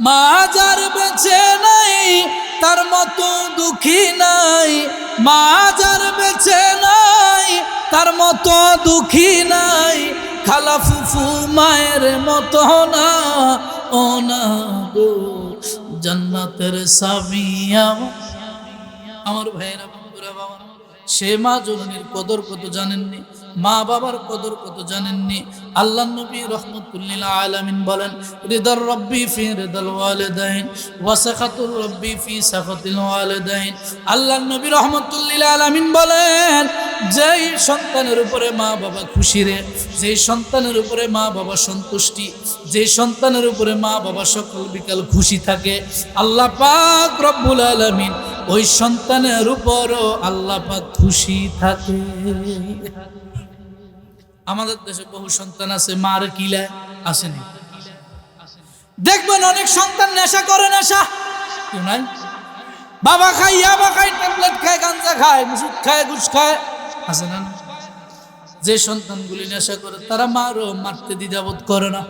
মা যার বেঁচে নাই তার মতো দুঃখী নাই, মা যার বেঁচে নাই তার মতো দুঃখী নাই, খালা ফুফু মায়ের মতো না, ও না গো জান্নাতের সাবি আমার ভাইয়েরা বন্ধুরা। বাবা সে মা জননীর কদর কত জানেননি, মা বাবার কদর কত জানেননি। আল্লাহ নবী রহমতুল্লিল আলামিন বলেন, রিদার রব্বি ফি রিদাল ওয়ালিদাইন ওয়া সাখাতুর রব্বি ফি সাখাতিল ওয়ালিদাইন। আল্লাহ নবী রহমতুল্লিল আলামিন বলেন, যেই সন্তানের উপরে মা বাবা খুশি রে, যেই সন্তানের উপরে মা বাবা সন্তুষ্টি, যে সন্তানের উপরে মা বাবা সকল বিকাল খুশি থাকে, আল্লাহ পাক রব্বুল আলামিন ওই সন্তানের উপরও আল্লাহ পাক খুশি থাকে। আমাদের দেশে বহু সন্তান আছে মার কিলায় আসেনি, দেখবেন অনেক সন্তান নেশা করে, নেশা কেউ নাই, বাবা খায়, ইয়াবা খায়, ট্যাবলেট খায়, গাঞ্জা খায়, মুসুদ খায়, ঘুষ খায়, আছে না? যে সন্তানগুলি নেশা করে তারা মারও মারতে দ্বিধাবোধ করে না,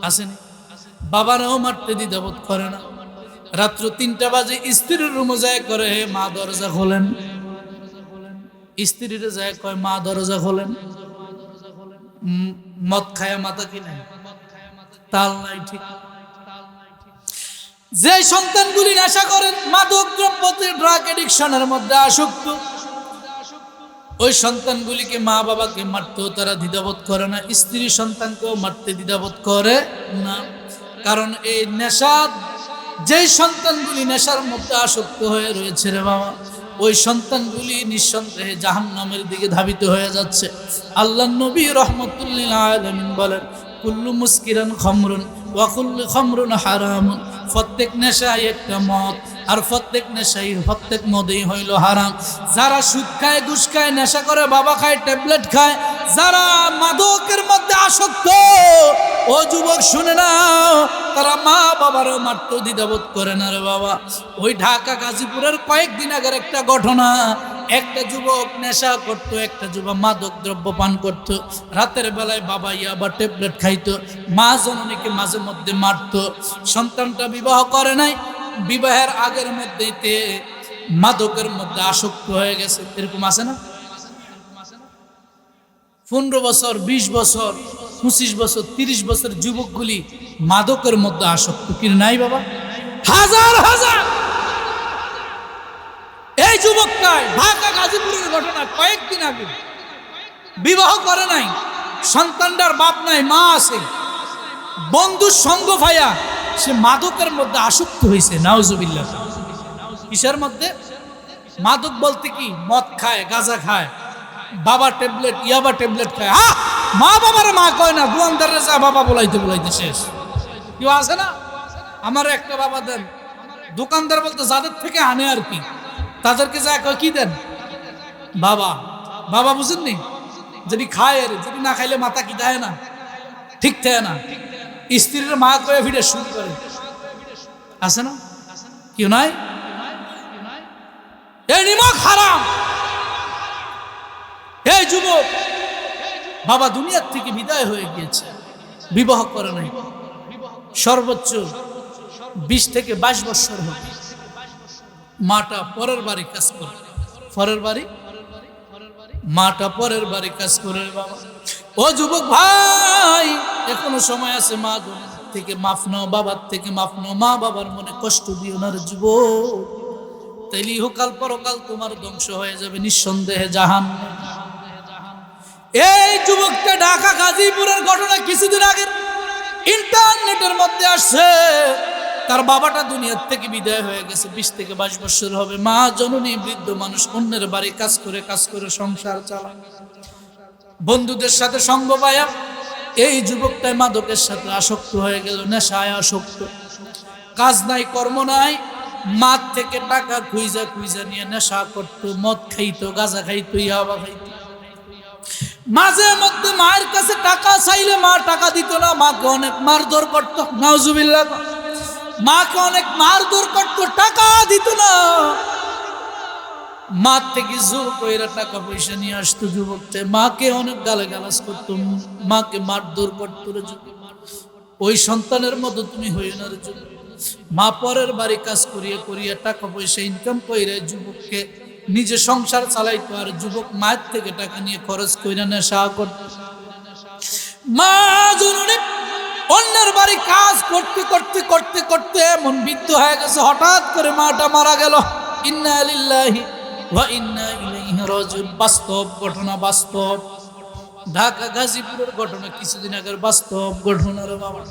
আসেনি? বাবারাও মারতে দ্বিধাবোধ করে না। রাত্র 3টা বাজে স্ত্রীর রুমে যায় করে, হে মা দরজা খোলেন, স্ত্রীর যায় কয় মা দরজা খোলেন। মদ খায়া মাথা কিনে তাল নাই, ঠিক। যে সন্তানগুলি নেশা করেন, মাদক দ্রব্যতে ড্রাগ এডিকশনের মধ্যে আসক্ত, ওই সন্তানগুলিকে মা বাবাকে মারতেও তারা দ্বিধাবোধ করে না, স্ত্রী সন্তানকেও মারতে দ্বিধাবোধ করে না। কারণ এই নেশা, যেই সন্তানগুলি নেশার মধ্যে আসক্ত হয়ে রয়েছে রে বাবা, ওই সন্তানগুলি নিঃসন্দেহে জাহান্নামের দিকে ধাবিত হয়ে যাচ্ছে। আল্লাহ নবী রহমতুল্লিল আলামিন বলেন, কুল্লু মুস্কিরান খামরুন ওয়া কুল্লু খামরুন হারামুন। প্রত্যেক নেশাই একটা মদ, আর প্রত্যেক নেশাই, প্রত্যেক মদেই হইল হারাম। যারা সুদ খায়, ঘুষ খায়, নেশা করে, বাবা খায়, ট্যাবলেট খায়, যারা মাদকের মধ্যে আসক্ত, ও যুবক শুনে নাও, তারা মা বাবারও মারতে দ্বিধাবোধ করে না রে বাবা। ওই ঢাকা গাজীপুরের কয়েকদিন আগের একটা ঘটনা, একটা যুবক নেশা করতো, একটা যুবক মাদক দ্রব্য পান করতো। রাতের বেলায় বাবা ইয়াবা ট্যাবলেট খাইতো, মা জননীকে মাঝে মধ্যে মারতো। সন্তানটা বিবাহ করে নাই, বিবাহের আগের মধ্যেইতে মাদকের মধ্যে আসক্ত হয়ে গেছে। এরকম আছে না? 15 বছর, 20 বছর, 25 বছর, 30 বছর যুবকগুলি মাদকের মধ্যে আসক্ত কি নাই বাবা? হাজার হাজার। এই যুবকটাই ঢাকা গাজীপুরের ঘটনা, কয়েকদিন আগে বিবাহ করে নাই, সন্তানটার বাপ নাই, মা আছে, বন্ধুর সঙ্গ ভাইয়া সে মাদকের মধ্যে আসক্ত হয়েছে। নাউজুবিল্লাহ। কিসের মধ্যে? মাদক বলতে কি? মদ খায়, গাঁজা খায়, বাবা ট্যাবলেট, ইয়াবা ট্যাবলেট খায়। মা বাবার মা কয় না, দোকানদারের যা বাবা বলাইতে বলাইতে শেষ। কেউ আছে না? আমার একটা বাবা দেন, দোকানদার বলতে যাদের থেকে আনে আর কি, তাদেরকে যা কয় কি দেন? বাবা। বাবা বুঝেননি? যদি খায়, যদি না খাইলে মাথা কি দেয় না, ঠিক থাকে না। স্ত্রীর মা কয়ে ফিরে শুরু করে, আছে না? কেউ নাই? এই নিমক হারাম। এই যুবক, বাবা দুনিয়ার থেকে বিদায় হয়ে গিয়েছে, বিবাহ করে নাই, সর্বোচ্চ 20 থেকে 22 বছর হবে। মাটা পরের বাড়ি কাজ করে, পরের বাড়ি, মাটা পরের বাড়ি কাজ করে। বাবা, ও যুবক ভাই, এখনো সময় আছে, মা থেকে মাফ নাও, বাবার থেকে মাফ নাও। মা বাবার মনে কষ্ট দিও না রে যুবক, তাইলে ইহকাল পরকাল তোমার ধ্বংস হয়ে যাবে নিঃসন্দেহে জাহান্নাম। এই যুবকটা ঢাকা গাজীপুরের ঘটনা কিছুদিন আগে ইন্টারনেটের মধ্যে আসছে। তার বাবাটা দুনিয়ার থেকে বিদায় হয়ে গেছে, 20 থেকে 22 বছর হবে। মা জননী বৃদ্ধ মানুষ, অন্যের বাড়ি কাজ করে সংসার চালায়। বন্ধুদের সাথে সঙ্গ পায়া এই যুবকটাই মাদকের সাথে আসক্ত হয়ে গেল, নেশায় আসক্ত। কাজ নাই, কর্ম নাই, মাঠ থেকে টাকা খুঁজা খুঁজা নিয়ে নেশা করতো, মদ খাইতো, গাঁজা খাইতো, ইয়াবা খাইতো। মাঝে মধ্যে মায়ের কাছে টাকা চাইলে মা টাকা দিত না, মাকে অনেক মারধর করতো, নাউজুবিল্লাহ। মাকে অনেক মারধর করতো, টাকা দিত না। মা থেকে জোর কইরা টাকা পয়সা নিয়ে আসতো যুবকটা, মাকে অনেক গালাগালাজ করতো, মাকে মারধর করতো। রে যুবক, ওই সন্তানের মতো তুমি হইও না রে যুবক। মা পরের বাড়ি কাজ করিয়া করিয়া টাকা পয়সা ইনকাম কইরা যুবককে নিজে সংসার চালাইতো, আর যুবক মায়ের থেকে টাকা নিয়ে খরচ কইরা নেশা করত। মা জননী অন্যের বাড়ি কাজ করতে করতে করতে করতে এমন বৃদ্ধ হয়ে গেছে, হঠাৎ করে মাটা মারা গেল। ইন্না লিল্লাহি ওয়া ইন্না ইলাইহি রাজিউন। বাস্তব ঘটনা, বাস্তব। ঢাকা গাজীপুরের ঘটনা, কিছুদিন আগের বাস্তব ঘটনা রে বাবা।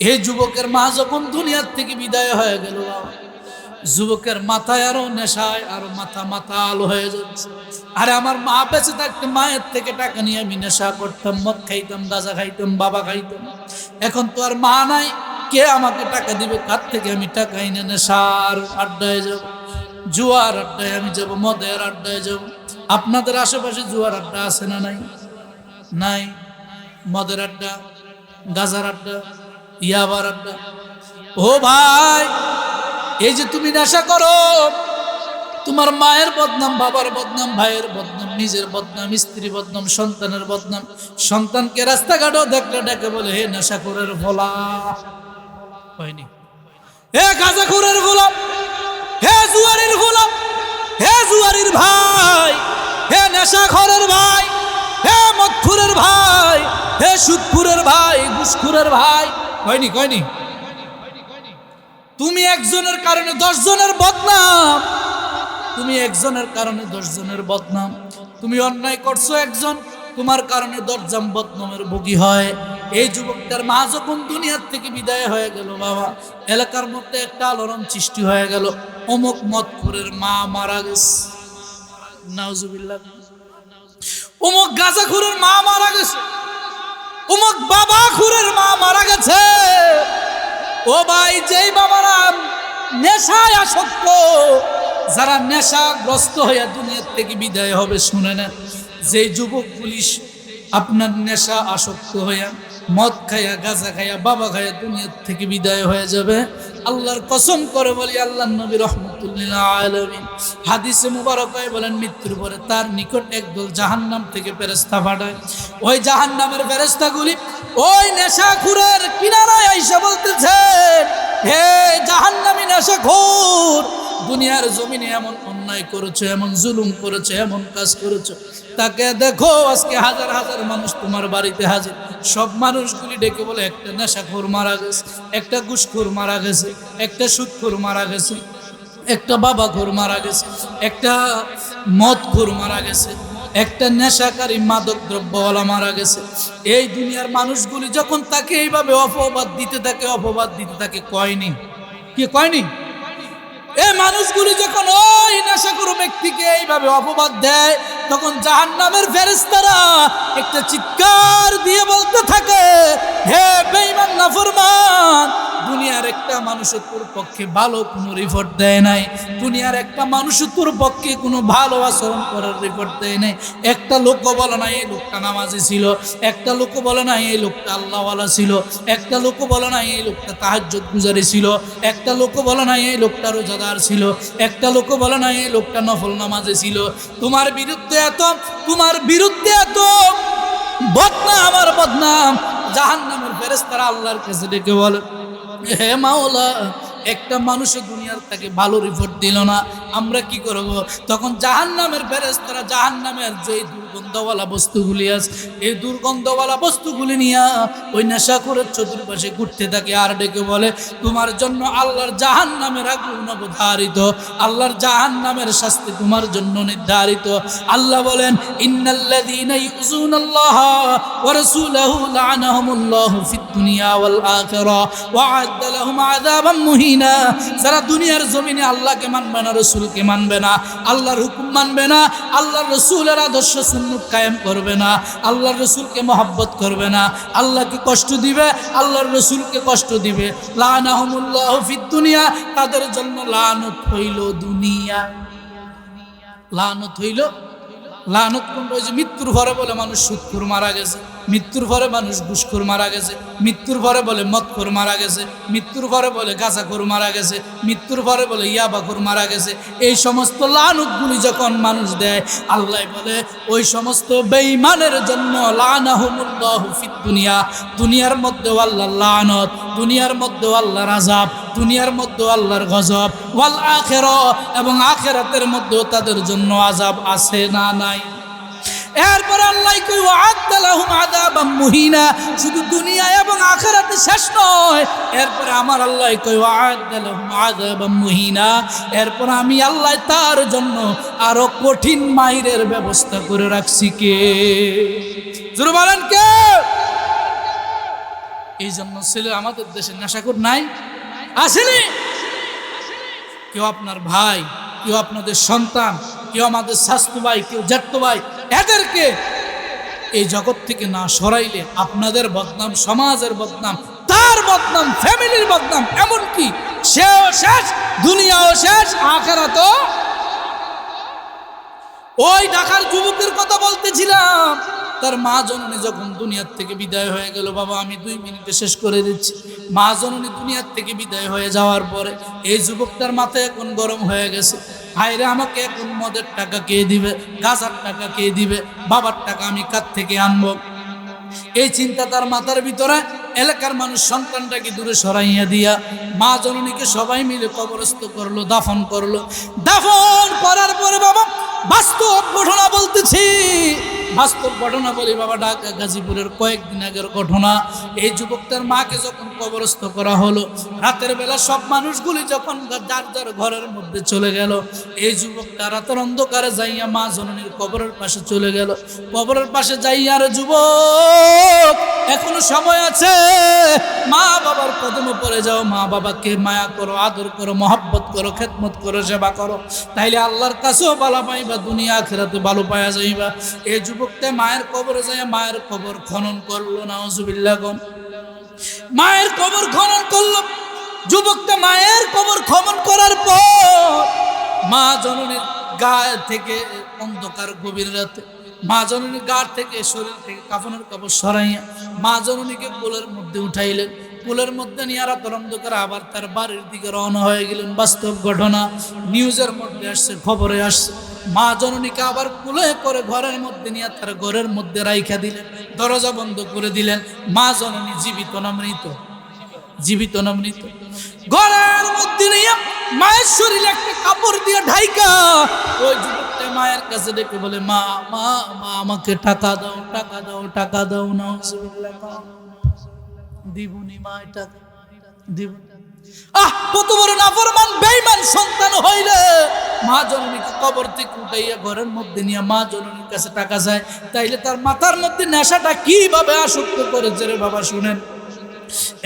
এই যুবকের মা যখন দুনিয়ার থেকে বিদায় হয়ে গেল, যুবকের মাথায় আরো নেশায় আরো মাতাল হয়ে যাচ্ছে। আরে আমার মা বেঁচে থাকতে মায়ের থেকে টাকা নিয়ে আমি নেশা করতাম, মদ খাইতাম, গাঁজা খাইতাম, বাবা খাইতাম। এখন তো আর মা নাই, কে আমাকে টাকা দিবে? কার থেকে আমি টাকা এনে নেশার আড্ডায় যাব, জুয়ার আড্ডায় আমি যাব, মদের আড্ডায় যাব। আপনাদের আশেপাশে জুয়ার আড্ডা আছে না নাই? নাই। মদের আড্ডা, গাঁজার আড্ডা, ইয়াবার আড্ডা। ও ভাই, এই যে তুমি নেশা করো, তোমার মায়ের বদনাম, বাবার বদনাম, ভাইয়ের বদনাম, নিজের বদনাম, স্ত্রী বদনাম, সন্তানের বদনাম। সন্তানকে রাস্তাঘাটও দেখলে ডেকে বলে হে নেশাখোরের ফলা, হয়নি? হে গাঁজাখোরের গোলাম, হে জুয়ারির গোলাম, হে জুয়ারির ভাই, হে নেশাখোরের ভাই, হে মদখোরের ভাই, হে সুদখোরের ভাই, ঘুষখোরের ভাই। হয়নি? কয়নি? তুমি একজনের কারণে 10 জনের বদনাম, তুমি একজনের কারণে 10 জনের বদনাম। তুমি অন্যায় করছো একজন, তোমার কারণে 10 জন বদনামের ভোগী হয়। এই যুবকটার মা যখন দুনিয়ার থেকে বিদায় হয়ে গেল বাবা, এলাকার মধ্যে একটা আলোড়ন সৃষ্টি হয়ে গেল, অমুক মদখোরের মা মারা গেছে, নাউজুবিল্লাহ। অমুক গাঁজাখোরের মা মারা গেছে, অমুক বাবাখোরের মা মারা গেছে। ও ভাই, যেই বাবারা নেশায় আসক্ত, যারা নেশাগ্রস্ত হইয়া দুনিয়ার থেকে বিদায় হবে, শুনে না, যে যুবক পুলিশ আপনার নেশা আসক্ত হইয়া মদ খাইয়া, গাঁজা খাইয়া, বাবা খাইয়া দুনিয়ার থেকে বিদায় হয়ে যাবে, আল্লাহর কসম করে বলি, আল্লাহর নবী রাহমাতুল্লিল আলামিন হাদিসে মুবারকায় বলেন, মৃত্যুর পরে তার নিকট একদল জাহান্নাম থেকে ফেরেশতা পাঠায়। ওই জাহান্নামের ফেরেশতাগুলি ওই নেশাখোরের কিনারায় আইসা বলতেছে, হে জাহান্নামী নেশাখোর, দুনিয়ার জমিনে এমন অন্যায় করেছে, এমন জুলুম করেছে, এমন কাজ করেছে, তাকে দেখো আজকে হাজার হাজার মানুষ তোমার বাড়িতে হাজির। সব মানুষগুলি ডেকে বলে, একটা নেশাখোর মারা গেছে, একটা ঘুষখোর মারা গেছে, একটা সুদখোর মারা গেছে, একটা বাবাখোর মারা গেছে, একটা মদখোর মারা গেছে, একটা নেশাকারী মাদক দ্রব্যওয়ালা মারা গেছে। এই দুনিয়ার মানুষগুলি যখন তাকে এইভাবে অপবাদ দিতে থাকে, অপবাদ দিতে থাকে, কয়নি? কি কয়নি? এই মানুষগুলি যখন ওই নেশাখোর ব্যক্তিকে এইভাবে অপবাদ দেয়, তখন জাহান্নামের ফেরেশতারা একটা চিৎকার দিয়ে বলতে থাকে, হে বেঈমান নাফরমান, দুনিয়ার একটা মানুষের তোর পক্ষে ভালো কোনো রিপোর্ট দেয় নাই, দুনিয়ার একটা মানুষের তোর পক্ষে কোনো ভালো আচরণ করার রিপোর্ট দেয় নাই। একটা লোক বলে না এই লোকটা নামাজি ছিল, একটা লোক বলে না এই লোকটা আল্লাহওয়ালা ছিল, একটা লোক বলে না এই লোকটা তাহাজ্জুদ গুজারি ছিল, একটা লোক বলে না এই লোকটা রোজাদার ছিল, একটা লোক বলে না এই লোকটা নফল নামাজে ছিল। তোমার বিরুদ্ধে এত বদনাম, আমার বদনাম। জাহান্নামের ফেরেশতারা আল্লাহর কাছে ডেকে বলে, হে মাওলা, একটা মানুষের দুনিয়ার তাকে ভালো রিপোর্ট দিল না, আমরা কি করব? তখন জাহান্নামের ফেরেশতারা জাহান্নামের যে দুর্গন্ধওয়ালা বস্তুগুলি আছে, এই দুর্গন্ধওয়ালা বস্তুগুলি নিয়ে ওই নেশাখোরের চতুর্পাশে ঘুরতে থাকে, আর ডেকে বলে, তোমার জন্য আল্লাহর জাহান্নামের আগুন অবধারিত, আল্লাহর জাহান্নামের শাস্তি তোমার জন্য নির্ধারিত। আল্লাহ বলেন, ইন্নাল্লাযীনা ইউযুনাল্লাহা ওয়া রাসূলাহু লা'নাহুমুল্লাহু ফিদ দুনিয়া ওয়াল আখিরাহ ওয়া আ'আদ্দা লাহুম আযাবাম মুহিনা। মুহিনা, যারা দুনিয়ার জমিনে আল্লাহকে মানবে না, রসুলকে মানবে না, আল্লাহর হুকুম মানবে না, আল্লাহর রসুলের আদর্শ সুন্নাত কায়েম করবে না, আল্লাহর রসুলকে মহব্বত করবে না, আল্লাহকে কষ্ট দিবে, আল্লাহর রসুলকে কষ্ট দিবে, লানাহুমুল্লাহু ফিদ দুনিয়া, তাদের জন্য লানত হইল দুনিয়া। লানত হইল, লানত কোনটা? ওই যে মৃত্যুর পরে বলে মানুষ সুদখোর মারা গেছে, মৃত্যুর পরে মানুষ ঘুষখোর মারা গেছে, মৃত্যুর পরে বলে মদখোর মারা গেছে, মৃত্যুর পরে বলে গাঁজাখোর মারা গেছে, মৃত্যুর পরে বলে ইয়াবাখোর মারা গেছে। এই সমস্ত লানতগুলি যখন মানুষ দেয়, আল্লাহ বলে ওই সমস্ত বেঈমানের জন্য লানাহুমুল্লাহু ফিদ দুনিয়া, দুনিয়ার মধ্যে আল্লাহর লানত, দুনিয়ার মধ্যে আল্লাহর আযাব, দুনিয়ার মধ্যে আল্লাহর গজব, ওয়াল আখিরা, এবং আখিরাতের মধ্যেও তাদের জন্য আযাব আছে না নাই? এরপর আল্লাহ কই ওয়া'আদ্দা লাহুম আযাবাম মুহিনা, শুধু দুনিয়া এবং আখিরাতে শেষ নয়, এরপর আমার আল্লাহ কই ওয়া'আদ্দা লাহুম আযাবাম মুহিনা, এরপর আমি আল্লাহ তার জন্য আরো কঠিন মাইরের ব্যবস্থা করে রাখছি। কে? জোরে বলেন কে? এই জন্য ছেলে আমাদের দেশে নেশাখোর নাই, আসেনি? কেউ আপনার ভাই, কেউ আপনাদের সন্তান, কেউ আমাদের স্বাস্থ্য ভাই, কেউ জ্যাঠতো ভাই, এদেরকে এই জগৎ থেকে না সরাইলে আপনাদের বদনাম, সমাজের বদনাম, তার বদনাম, ফ্যামিলির বদনাম, এমনকি সেও শেষ, দুনিয়াও শেষ, আখিরাতও। ওই ঢাকার যুবকের কথা বলতেছিলাম, তার মা জননী যখন দুনিয়ার থেকে বিদায় হয়ে গেল, বাবা আমি 2 মিনিটে শেষ করে দিচ্ছি। মা জননী দুনিয়ার থেকে বিদায় হয়ে যাওয়ার পরে এই যুবকটার মাথায় এখন গরম হয়ে গেছে, হায়রে আমাকে এখন মদের টাকা কে দিবে, গাঁজার টাকা কে দিবে, বাবার টাকা আমি কার থেকে আনবো? এই চিন্তা তার মাথার ভিতরে। এলাকার মানুষ সন্তানটাকে দূরে সরাইয়া দিয়া মা জননীকে সবাই মিলে কবরস্থ করলো, দাফন করলো। দাফন করার পরে বাবা, বাস্তব ঘটনা বলতেছি, বাস্তব ঘটনা বলি বাবা, ঢাকা গাজীপুরের কয়েকদিন আগের ঘটনা। এই যুবকটার মাকে যখন কবরস্থ করা হলো, রাতের বেলা সব মানুষগুলি যখন যার যার ঘরের মধ্যে চলে গেল, এই যুবকটা রাতের অন্ধকারে যাইয়া মা জননীর কবরের পাশে চলে গেল। কবরের পাশে যাইয়া, আর যুবক এখনো সময় আছে, মা বাবার কদমে পড়ে যাও, মা বাবাকে মায়া করো, আদর করো, মহব্বত করো, খেদমত করো, সেবা করো, তাইলে আল্লাহর কাছেও ভালো পাইবা, দুনিয়া আখিরাতে ভালো পাওয়া যাইবা। এই যুবকটা মায়ের কবরে যায়, মায়ের কবর খনন করলো, নাউজুবিল্লাহ কোন, মায়ের কবর খনন করলো। যুবকটা মায়ের কবর খনন করার পর মা জননীর গায়ে থেকে অন্ধকার গভীর রাতে মা জননীর গা থেকে, শরীর থেকে কাফনের কাপড় সরাইয়া মা জননীকে কোলের মধ্যে উঠাইলেন। কোলের মধ্যে নিয়ে রাতের অন্ধকারে আবার তার বাড়ির দিকে রওনা হয়ে গেলেন। বাস্তব ঘটনা, নিউজের মধ্যে আসছে, খবরে আসছে। মা জননীকে আবার কোলে করে ঘরের মধ্যে নিয়ে তার ঘরের মধ্যে রাইখা দিলেন, দরজা বন্ধ করে দিলেন। মা জননী জীবিত না মৃত? জীবিত না মৃত? ঘরের মধ্যে নিয়ে মায়ের শরীরে একটা কাপড় দিয়ে ঢাইকা ওই যুবকটা মায়ের কাছে ডেকে বলে, মা মা মা আমাকে টাকা দাও, টাকা দাও, টাকা দাও। না দিবনি মা, টাকা দিব। কত বড় নাফরমান বেঈমান সন্তান হইলে মা জননীকে কবর থেকে উঠাইয়া ঘরের মধ্যে নিয়ে মা জননীর কাছে টাকা চায়, তাইলে তার মাথার মধ্যে নেশাটা কিভাবে আসক্ত করেছে রে বাবা, শুনেন।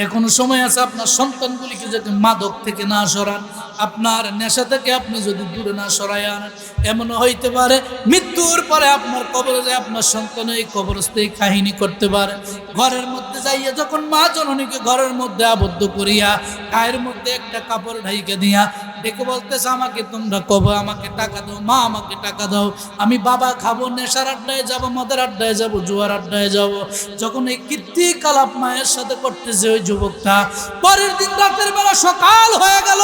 এখনো সময় আছে, আপনার সন্তানগুলিকে যদি মাদক থেকে না সরান, আপনার নেশা থেকে আপনি যদি দূরে না সরাই আনেন, এমনও হইতে পারে মৃত্যুর পরে আপনার কবরে যায় আপনার সন্তান এই কবরস্থে কাহিনী করতে পারে। ঘরের মধ্যে যাইয়া যখন মা জননীকে ঘরের মধ্যে আবদ্ধ করিয়া গায়ের মধ্যে একটা কাপড় ঢাইকে দিয়া ডেকে বলতেছে, আমাকে তোমরা কবে আমাকে টাকা দাও, মা আমাকে টাকা দাও, আমি বাবা খাবো, নেশার আড্ডায় যাবো, মদের আড্ডায় যাবো, জুয়ার আড্ডায় যাবো। যখন এই কীর্তি কালাপ মায়ের সাথে করতেছে ওই যুবকটা, পরের দিন রাতের বেলা সকাল হয়ে গেল,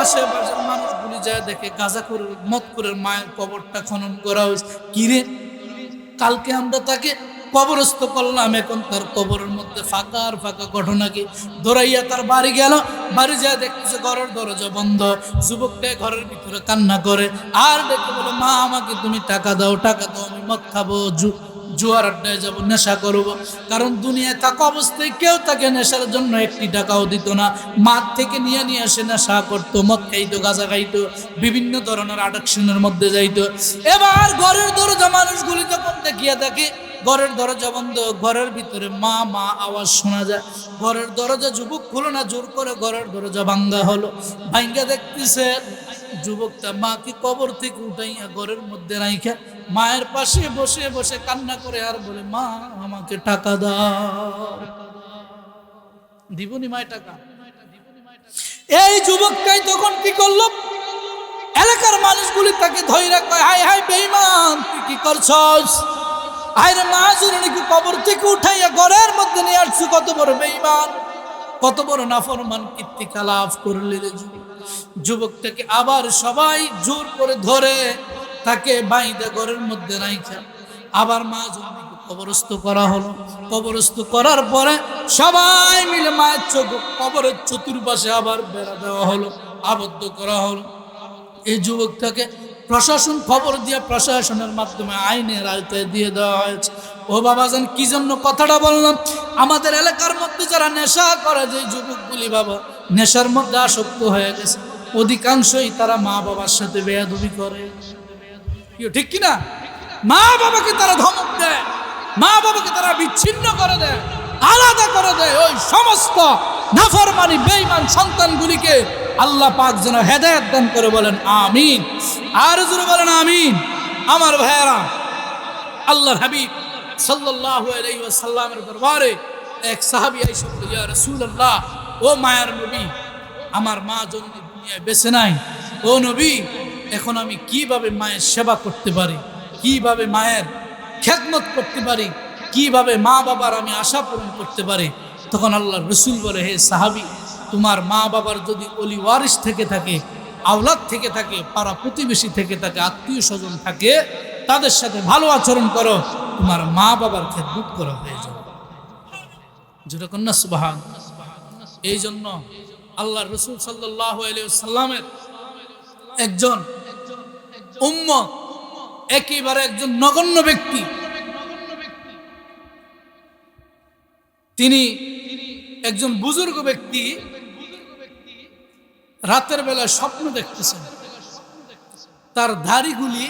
আশেপাশের মানুষগুলি যায় দেখে গাঁজাখোর মদখোরের মায়ের কবরটা খনন করা হয়েছে। কিরে, কালকে আমরা তাকে কবরস্থ করলাম, এখন তার কবরের মধ্যে ফাঁকা আর ফাঁকা। ঘটনা কি? দৌড়াইয়া তার বাড়ি গেল, বাড়ি যায় দেখতেছে ঘরের দরজা বন্ধ। যুবকটা ঘরের ভিতরে কান্না করে আর দেখে বলে, মা আমাকে তুমি টাকা দাও, টাকা দাও, আমি মদ খাবো, জুয়ার আড্ডায় যাবো, নেশা করবো। কারণ দুনিয়ায় থাকা অবস্থায় কেউ তাকে নেশার জন্য একটি টাকাও দিত না। মাঠ থেকে নিয়ে এসে নেশা করতো, মদ খাইতো, গাঁজা খাইতো, বিভিন্ন ধরনের অ্যাডিকশনের মধ্যে যাইতো। এবার ঘরের দরজা মানুষগুলি যখন দেখিয়া দেখে ঘরের দরজা বন্ধ, ঘরের ভিতরে মা মা আওয়াজ শোনা যায়। ঘরের দরজা যুবক খুলো না, জোর করে ঘরের দরজা ভাঙ্গা হলো। ভাঙ্গা দেখতেছে যুবকটা মাকে কবর থেকে উঠাইয়া ঘরের মধ্যে রাইখা মায়ের পাশে বসে বসে কান্না করে আর বলে, মা আমাকে টাকা দাও। দিবনি মায়ের টাকা? এই যুবকটাই তখন কি করলো, এলাকার মানুষগুলি তাকে ধইরা কয়, হাই হাই বেঈমান, তুই কি করছস? আরে মা জননীকে কবর থেকে উঠাইয়া ঘরের মধ্যে নিয়ে আসছো, কত বড় বেঈমান, কত বড় নাফরমান, কীর্তিকলাপ করলি রে যুবক। যুবকটাকে আবার সবাই জোর করে ধরে তাকে বাইন্দা ঘরের মধ্যে রাইখা আবার মা জননীকে কবরস্থ করা হলো। কবরস্থ করার পরে সবাই মিলে মায়ের চোখ কবরের চতুর্পাশে আবার বেড়া দেওয়া হলো, আবদ্ধ করা হলো। এই যুবকটাকে প্রশাসন খবর দিয়ে প্রশাসনের মাধ্যমে আইনের আওতায় দিয়ে দেওয়া হয়েছে। ও বাবাজান, কি জন্য কথাটা বললাম? আমাদের এলাকার মধ্যে যারা নেশা করে, যে যুবকগুলি বাবা নেশার মধ্যে আসক্ত হয়ে গেছে, অধিকাংশই তারা মা বাবার সাথে বেয়াদবি করে। ঠিক কিনা? মা বাবাকে তারা ধমক দেয়, মা বাবাকে তারা বিচ্ছিন্ন করে দেয়, আলাদা করে দেয়। ওই সমস্ত নাফরমানি বেঈমান সন্তানগুলিকে আল্লাহ পাক যেন হেদায়েত দান করে, বলেন আমিন। আর জোরে বলেন আমিন। আমার ভাইয়েরা, আল্লাহর হাবিব সাল্লাল্লাহু আলাইহি ওয়াসাল্লামের দরবারে এক সাহাবী এসে বলল, ইয়া রাসূলুল্লাহ, ও মায়ের নবী, আমার মা জননী দুনিয়ায় বেঁচে নাই। ও নবী, এখন আমি কিভাবে মায়ের সেবা করতে পারি, কিভাবে মায়ের খেদমত করতে পারি, কিভাবে মা বাবার আমি আশা পূরণ করতে পারি? তখন আল্লাহর রাসূল বলে, হে সাহাবী, তোমার মা বাবার যদি ওলি ওয়ারিস থেকে থাকে, আওলাদ থেকে থাকে, পাড়া প্রতিবেশী থেকে থাকে, আত্মীয় স্বজন থাকে, তাদের সাথে ভালো আচরণ করো, তোমার মা বাবার খেদমত করা হয়ে যাবে। যেটা কন্যা সুবহান। এই জন্য আল্লাহর রাসূল সাল্লাল্লাহু আলাইহি ওয়াসাল্লামের একজন উম্মত, একেবারে একজন নগণ্য ব্যক্তি, তিনি একজন বুজুর্গ ব্যক্তি, রাতের বেলা স্বপ্ন দেখতেছেন, তার দাড়িগুলি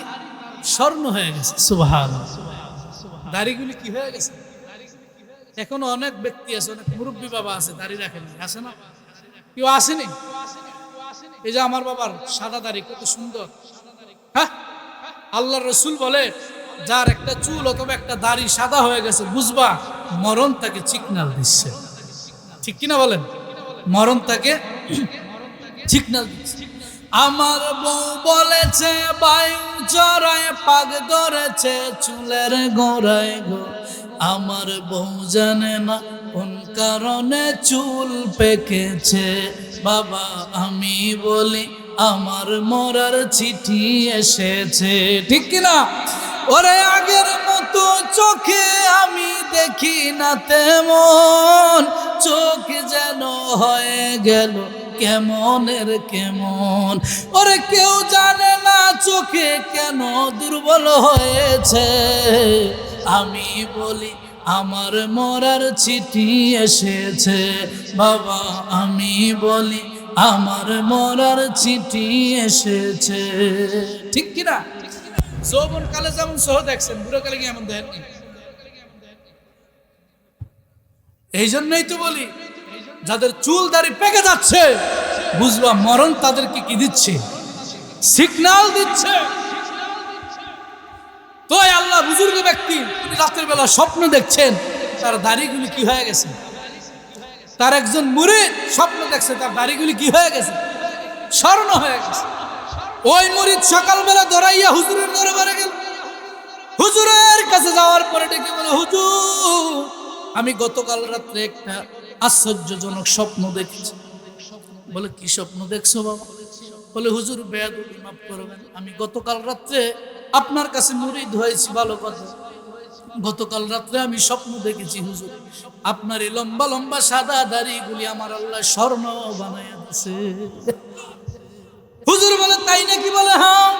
স্বর্ণ হয়ে গেছে। সুবহানাল্লাহ। দাড়িগুলি কি হয়ে গেছে? এখনো অনেক ব্যক্তি আছে, অনেক মুরব্বী বাবা আছে, দাড়ি রাখেন, আছে না? কেউ আসেনি? এই যে আমার বাবার সাদা দাড়ি, কত সুন্দর। হ্যাঁ, আল্লাহর রাসূল বলে, যার একটা চুল অথবা একটা দাড়ি সাদা হয়ে গেছে, বুঝবা মরণ তাকে চিকনাল দিচ্ছে। ঠিক কিনা বলেন? মরণ তাকে চিকনাল দিচ্ছে। আমার বউ বলেছে, বায়ু চড়ায় পাক ধরেছে চুলের গোড়ায় গো। আমার বউ জানে না কোন কারণে চুল পেকেছে। বাবা আমি বলি, আমার মরার চিঠি এসেছে। ঠিক কিনা? ওরে আগের মতো চোখে আমি দেখি না তেমন, চোখ যেন হয়ে গেল কেমনের কেমন। ওরে কেউ জানে না চোখে কেন দুর্বল হয়েছে। আমি বলি, আমার মরার চিঠি এসেছে। বাবা আমি বলি, আমার মরার চিঠি এসেছে। ঠিক কিনা? যৌবন কালে যেমন সহ দেখছেন, বুড়ো কালে কি এমন দেখেন? এই জন্যই তো বলি, যাদের চুল দাড়ি পেকে যাচ্ছে, বুঝবা মরণ তাদেরকে কি দিচ্ছে? সিগন্যাল দিচ্ছে। তো আল্লাহ বুজুর্গ ব্যক্তি, তিনি রাতের বেলা স্বপ্ন দেখছেন, তার দাড়িগুলি কি হয়ে গেছে। তার একজন মুরিদ স্বপ্ন দেখছে, তার দাড়িগুলি কি হয়ে গেছে? স্বর্ণ হয়ে গেছে। ওই মুরিদ সকালবেলা দৌড়াইয়া হুজুরের দরবারে গেল। হুজুরের কাছে যাওয়ার পরে ডেকে বলে, হুজুর আমি গতকাল রাত্রে একটা আশ্চর্যজনক স্বপ্ন দেখেছি। বলে, কি স্বপ্ন দেখছো বাবা? বলে, হুজুর বেয়াদবি মাফ করবেন, আমি গতকাল রাত্রে আপনার কাছে মুরিদ হয়েছি, ভালো কথা। গতকাল রাত্রে আমি স্বপ্ন দেখেছি হুজুর, আপনার এই লম্বা লম্বা সাদা দাড়িগুলি আমার আল্লাহ স্বর্ণ বানাইয়া দিয়েছে। হুজুর বলে, তাই নাকি? বলে, হ্যাঁ।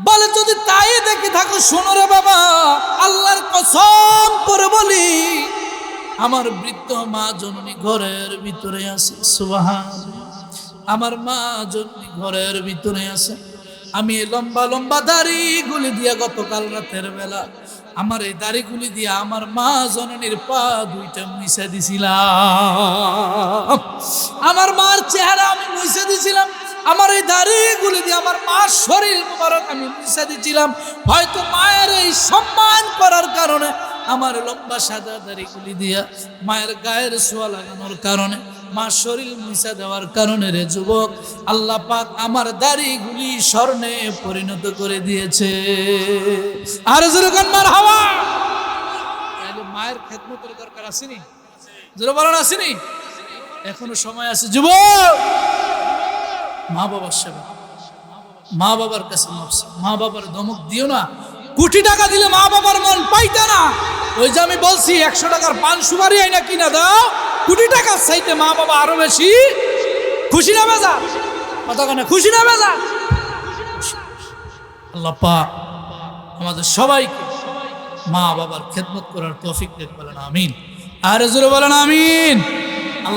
বলে, যদি তাই দেখে থাকো, শোনো রে বাবা, আল্লাহর কসম করে বলি, আমার বৃদ্ধ মা জননী ঘরের ভিতরে আছে। সুবহানাল্লাহ। আমার মা জননী ঘরের ভিতরে আছে। আমি লম্বা লম্বা দাড়িগুলি দিয়া গতকাল রাতের বেলা আমার এই দাড়িগুলি দিয়ে আমার মা জননীর পা দুইটা মুইসা দিছিলাম, আমার মার চেহারা আমি মুইসা দিছিলাম, আমার এই দাড়িগুলি দিয়ে আমার মার শরীর মুবারক আমি মুইসা দিছিলাম। হয়তো মায়ের এই সম্মান করার কারণে আমার লম্বা সাদা দাড়িগুলি দিয়া মায়ের গায়ের ছোঁয়া লাগানোর কারণে, মা শরীর মুইসা দেওয়ার কারণে রে যুবক, আল্লাহ পাক আমার দাড়িগুলি স্বর্ণে পরিণত করে দিয়েছে। আর যেরকম মারহাবা, তাহলে মায়ের খেদমতের দরকার আসেনি? জোরে বলেন আসেনি? এখনো সময় আছে যুবক, মা বাবার সেবা, মা বাবার কাছে মা বাবার ধমক দিও না। কোটি টাকা দিলে মা বাবার মন পাইতে না। ওই যে আমি বলছি 100 টাকার পান সুপারি আইনা কিনা দাও, কোটি টাকার চাইতে মা বাবা আরো বেশি খুশি না বেজা? কথা কেন খুশি না বেজা? আল্লাহ পাক আমাদের সবাইকে মা বাবার খেদমত করার তৌফিক দেন, বলেন আমিন। আর জোরে বলেন আমিন।